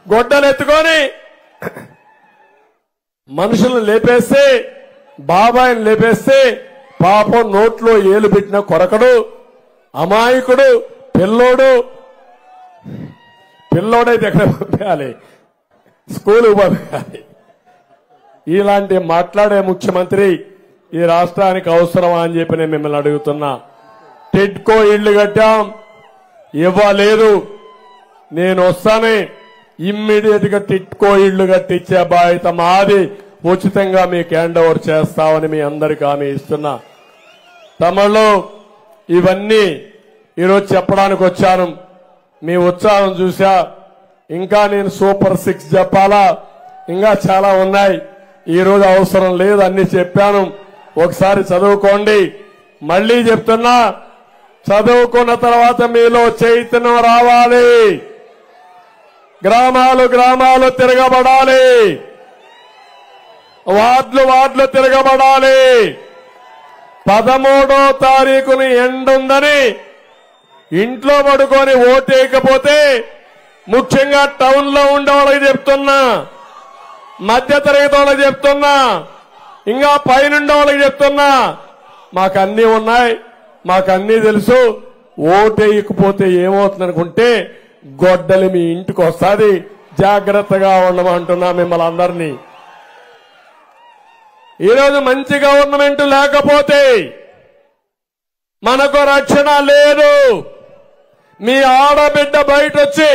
Speaker 5: గొడ్డలు ఎత్తుకొని మనుషులను లేపేస్తే, బాబాయిని లేపేస్తే పాపం నోట్లో ఏలు పెట్టిన కొరకడు, అమాయకుడు, పిల్లోడైతే ఎక్కడ పంపించాలి? స్కూలుకు పంపించాలి. ఇలాంటి మాట్లాడే ముఖ్యమంత్రి ఈ రాష్ట్రానికి అవసరమా అని చెప్పి నేను మిమ్మల్ని అడుగుతున్నా. టిడ్కో ఇళ్లు కట్టాం, ఇవ్వలేదు. నేను వస్తానే ఇమ్మీడియట్ గా టిడ్కో ఇళ్లు కట్టించే బాధ్యత మాది, ఉచితంగా మీకు హ్యాండ్ ఓవర్ చేస్తామని మీ అందరికీ హామీ ఇస్తున్నా. తమలో ఇవన్నీ ఈరోజు చెప్పడానికి వచ్చాను. మీ ఉత్సాహం చూసా. ఇంకా నేను సూపర్ 6 చెప్పాలా, ఇంకా చాలా ఉన్నాయి. ఈ రోజు అవసరం లేదు, అన్ని చెప్పాను. ఒకసారి చదువుకోండి. మళ్లీ చెప్తున్నా, చదువుకున్న తర్వాత మీలో చైతన్యం రావాలి. గ్రామాలు తిరగబడాలి, వార్డులు తిరగబడాలి. 13వ తారీఖుని ఎండుందని ఇంట్లో పడుకొని ఓటేయకపోతే, ముఖ్యంగా టౌన్ లో ఉండే వాళ్ళకి చెప్తున్నా, మధ్య తరగతి వాళ్ళకి చెప్తున్నా, ఇంకా పైనుండే వాళ్ళకి చెప్తున్నా, మాకు అన్ని ఉన్నాయి, మాకన్నీ తెలుసు, ఓటేయకపోతే ఏమవుతుందనుకుంటే గొడ్డలి మీ ఇంటికి వస్తుంది, జాగ్రత్తగా ఉండమంటున్నా మిమ్మల్ని అందరినీ. ఈరోజు మంచి గవర్నమెంట్ లేకపోతే మనకు రక్షణ లేదు. మీ ఆడబిడ్డ బయట వచ్చి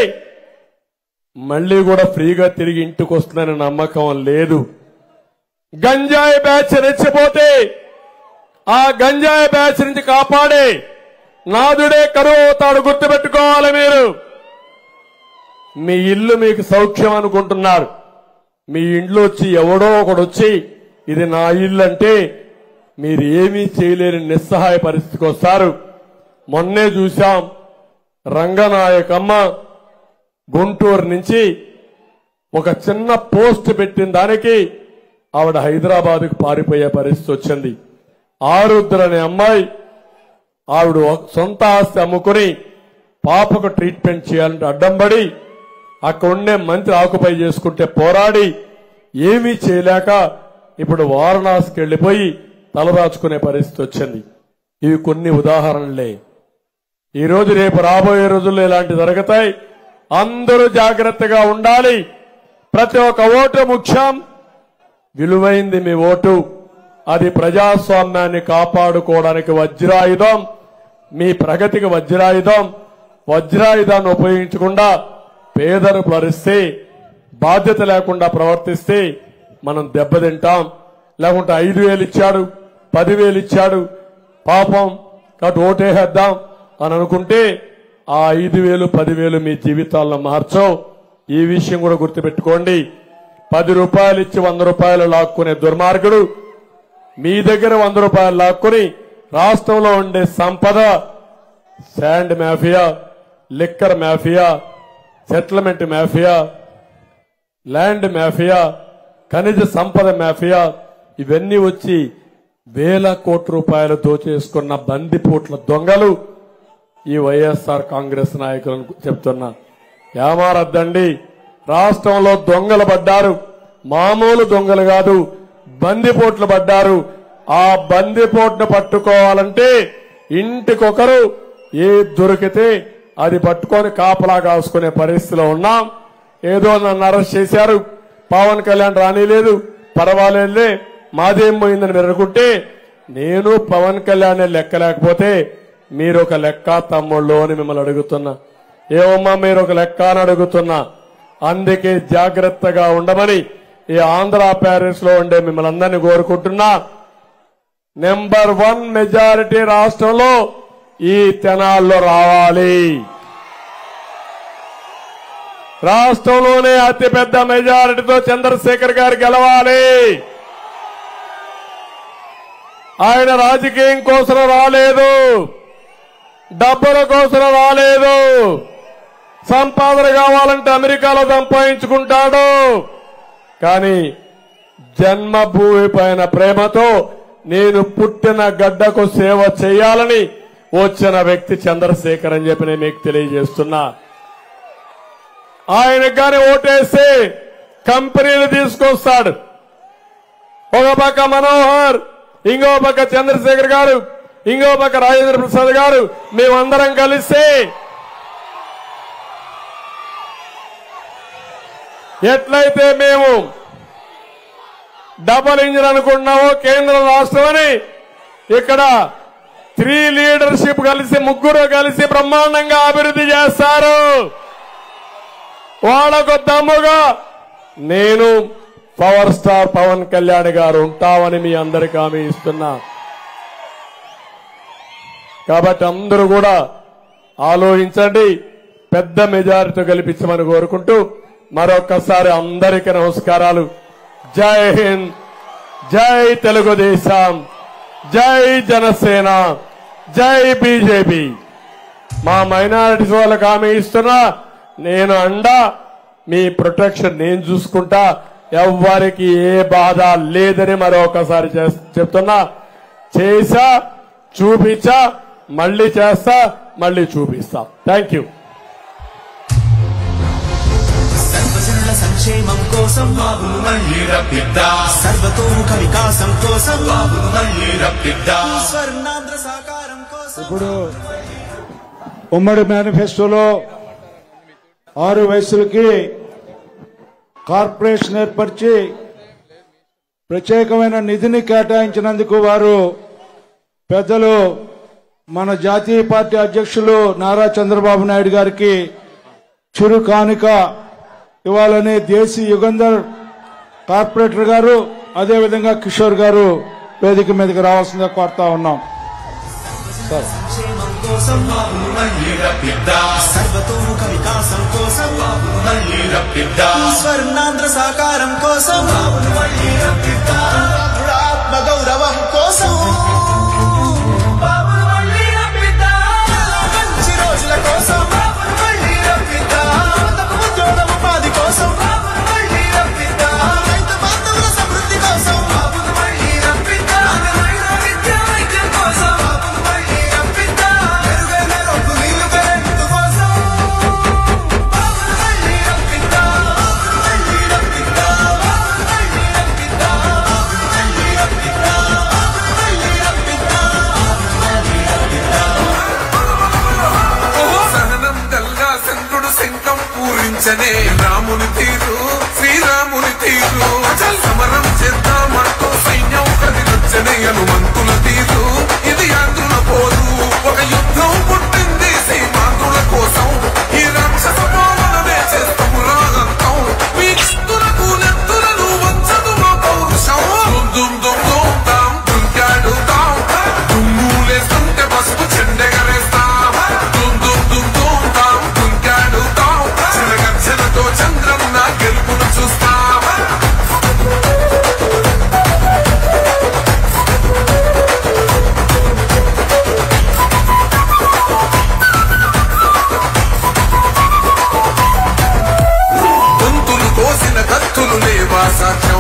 Speaker 5: మళ్ళీ కూడా ఫ్రీగా తిరిగి ఇంటికి వస్తుందనే నమ్మకం లేదు. గంజాయి బ్యాచ్ రెచ్చిపోతే ఆ గంజాయి బ్యాచ్ నుంచి కాపాడే నాదుడే కరువు అవుతాడు, గుర్తుపెట్టుకోవాలి. మీరు మీ ఇల్లు మీకు సౌఖ్యం అనుకుంటున్నారు. మీ ఇంట్లో వచ్చి ఎవడో ఒకడు వచ్చి ఇది నా ఇల్లు అంటే మీరు ఏమీ చేయలేని నిస్సహాయ పరిస్థితికి వస్తారు. మొన్నే చూశాం, రంగనాయకమ్మ గుంటూరు నుంచి ఒక చిన్న పోస్ట్ పెట్టిన దానికి ఆవిడ హైదరాబాద్కు పారిపోయే పరిస్థితి వచ్చింది. ఆరుద్ర అనే అమ్మాయి ఆవిడ సొంత ఆస్తి అమ్ముకుని పాపకు ట్రీట్మెంట్ చేయాలంటే అడ్డంబడి అక్కడ ఉండే మంత్రి ఆకుపై చేసుకుంటే పోరాడి ఏమీ చేయలేక ఇప్పుడు వారణాసికి వెళ్లిపోయి తలదాచుకునే పరిస్థితి వచ్చింది. ఇవి కొన్ని ఉదాహరణలే. ఈ రోజు రేపు రాబోయే రోజుల్లో ఇలాంటి జరుగుతాయి. అందరూ జాగ్రత్తగా ఉండాలి. ప్రతి ఒక్క ఓటు ముఖ్యం. విలువైంది మీ ఓటు. అది ప్రజాస్వామ్యాన్ని కాపాడుకోవడానికి వజ్రాయుధం, మీ ప్రగతికి వజ్రాయుధం. వజ్రాయుధాన్ని ఉపయోగించకుండా పేదలు ప్రవరిస్తే, బాధ్యత లేకుండా ప్రవర్తిస్తే మనం దెబ్బతింటాం. లేకుంటే 5,000 ఇచ్చాడు, 10,000 ఇచ్చాడు, పాపం కాబట్టి ఓటేసేద్దాం అని అనుకుంటే ఆ 5,000, 10,000 మీ జీవితాలను మార్చవు. ఈ విషయం కూడా గుర్తుపెట్టుకోండి. 10 రూపాయలు ఇచ్చి 100 రూపాయలు లాక్కునే దుర్మార్గుడు మీ దగ్గర 100 రూపాయలు లాక్కుని రాష్ట్రంలో ఉండే సంపద, sand mafia, liquor mafia, settlement mafia, land mafia, ఖనిజ సంపద మాఫియా ఇవన్నీ వచ్చి వేల కోట్ల రూపాయలు దోచేసుకున్న బందిపోట్ల దొంగలు ఈ వైఎస్ఆర్ కాంగ్రెస్ నాయకులను చెప్తున్నా. ఏమారద్దండి. రాష్ట్రంలో దొంగలు పడ్డారు, మామూలు దొంగలు కాదు, బందిపోట్లు పడ్డారు. ఆ బందిపోట్ను పట్టుకోవాలంటే ఇంటికొకరు ఏ దొరికితే అది పట్టుకొని కాపలా కాసుకునే పరిస్థితిలో ఉన్నాం. ఏదో నన్ను అరెస్ట్ చేశారు, పవన్ కళ్యాణ్ రానిలేదు, పర్వాలేదులే మాదేం పోయిందని మీరు అనుకుంటే నేను పవన్ కళ్యాణ్ లెక్క లేకపోతే మీరు ఒక లెక్క తమ్ముళ్ళు అని మిమ్మల్ని అడుగుతున్నా. ఏమమ్మా మీరు ఒక లెక్క అని అడుగుతున్నా. అందుకే జాగ్రత్తగా ఉండమని ఈ ఆంధ్ర ప్యారిస్ లో ఉండే మిమ్మల్ని అందరినీ కోరుకుంటున్నా. నెంబర్ 1 మెజారిటీ రాష్ట్రంలో ఈ తెనాల్లో రావాలి. రాష్ట్రంలోనే అతిపెద్ద మెజారిటీతో చంద్రశేఖర్ గారు గెలవాలి. ఆయన రాజకీయం కోసం రాలేదు, డబ్బుల కోసం రాలేదు. సంపాదన కావాలంటే అమెరికాలో సంపాదించుకుంటాడు. కానీ జన్మభూమి పైన ప్రేమతో నేను పుట్టిన గడ్డకు సేవ చేయాలని వచ్చిన వ్యక్తి చంద్రశేఖర్ అని చెప్పి నేను మీకు తెలియజేస్తున్నా. ఆయనకు గాని ఓటేస్తే కంపెనీలు తీసుకొస్తాడు. ఒక పక్క మనోహర్, ఇంకో పక్క చంద్రశేఖర్ గారు, ఇంకో పక్క రాజేంద్ర ప్రసాద్ గారు, మేమందరం కలిసి ఎట్లయితే మేము డబుల్ ఇంజిన్ అనుకుంటున్నామో కేంద్ర రాష్ట్రం అని, ఇక్కడ 3 లీడర్షిప్ కలిసి, ముగ్గురు కలిసి బ్రహ్మాండంగా అభివృద్ధి చేస్తారు. వాళ్ళకు దమ్ముగా నేను పవర్ స్టార్ పవన్ కళ్యాణ్ గారు ఉంటామని మీ అందరికీ హామీ ఇస్తున్నా. కాబట్టి అందరూ కూడా ఆలోచించండి, పెద్ద మెజారిటీ గెలిపించమని కోరుకుంటూ మరొకసారి అందరికీ నమస్కారాలు. జై హింద్, జై తెలుగుదేశం, జై జనసేన, జై బీజేపీ. మా మైనారిటీస్ వాళ్ళకి హామీ ఇస్తున్నా, నేను అండా, మీ ప్రొటెక్షన్ నేను చూసుకుంటా, ఎవ్వరికి ఏ బాధ లేదని మరొకసారి చెప్తున్నా. చేసా, చూపించా, మళ్ళీ చేస్తా, మళ్ళీ చూపిస్తా. Thank you.
Speaker 2: సర్వజనుల సంక్షేమం కోసం బాబును మళ్ళీ రప్పిద్దా, సర్వతోముఖ వికాసం కోసం బాబును మళ్ళీ రప్పిద్దా, స్వర్ణాంధ్ర సాకారం కోసం
Speaker 1: ఇప్పుడు ఉమ్మడి మేనిఫెస్టోలో 6 వయసులకి కార్పొరేషన్ ఏర్పరిచి ప్రత్యేకమైన నిధిని కేటాయించినందుకు వారు పెద్దలు మన జాతీయ పార్టీ అధ్యక్షులు నారా చంద్రబాబు నాయుడు గారికి చిరు కానుక ఇవ్వాలని దేశీ యుగంధర్ కార్పొరేటర్ గారు అదేవిధంగా కిషోర్ గారు వేదిక మీదకి రావాల్సిందిగా కోరుతా ఉన్నాం.
Speaker 2: సంక్షేమం కోసం బాబును మళ్ళీ రప్పిద్దా, సర్వతోముఖ వికాసం కోసం బాబును మళ్ళీ రప్పిద్దా, స్వర్ణాంధ్ర సాకారం కోసం బాబును మళ్ళీ రప్పిద్దా, ఆత్మ గౌరవం కోసం బాబును మళ్ళీ రప్పిద్దా, మంచి రోజుల కోసం బాబును మళ్ళీ రప్పిద్దా, ఉద్యోగ ఉపాధి కోసం బాబును మళ్ళీ రప్పిద్దా, రైతు బాంధవుల సమృద్ధి కోసం బాబును మళ్ళీ రప్పిద్దా, విద్యా వైద్యం కోసం బాబును మళ్ళీ రప్పిద్దా, మెరుగైన రోడ్డు నీళ్లు కరెంటు కోసం బాబును మళ్ళీ రప్పిద్దా, బాబును మళ్ళీ రప్పిద్దా, బాబును మళ్ళీ రప్పిద్దా, బాబును మళ్ళీ రప్పిద్దా, బాబును మళ్ళీ రప్పిద్దా, బాబును మళ్ళీ రప్పిద్దా.
Speaker 6: సహనం గల్లా చంద్రుడు శంఖం పూరించనే రాముని తీరు శ్రీరాముని తీరు అచల్ సమరం చేద్దామంటూ సైన్యం కదిలొచ్చనే హనుమంతుల తీరు ఇది ఆంధ్రుల పోరు ఒక యుద్ధం పుట్టింది సీమాంధ్రుల కోసం ఈ రాక్షస పాలననే చేస్తాము రాగంతం మీ చిత్తులకు నెత్తులను వంచదు మా పౌరుషం దుమ్ దుమ్ దుమ్ తాం దుంకాడుతాం దుమ్ములేస్తుంటే పసుపు చెండెగరేస్తాం దుమ్ దుమ్ దుమ్ దుమ్ తాం దుంకాడుతాం చిరగర్జనతో చంద్రన్న గెలుపును చూస్తాం. గొంతులు కోసిన కత్తులు లేవా సాక్ష్యం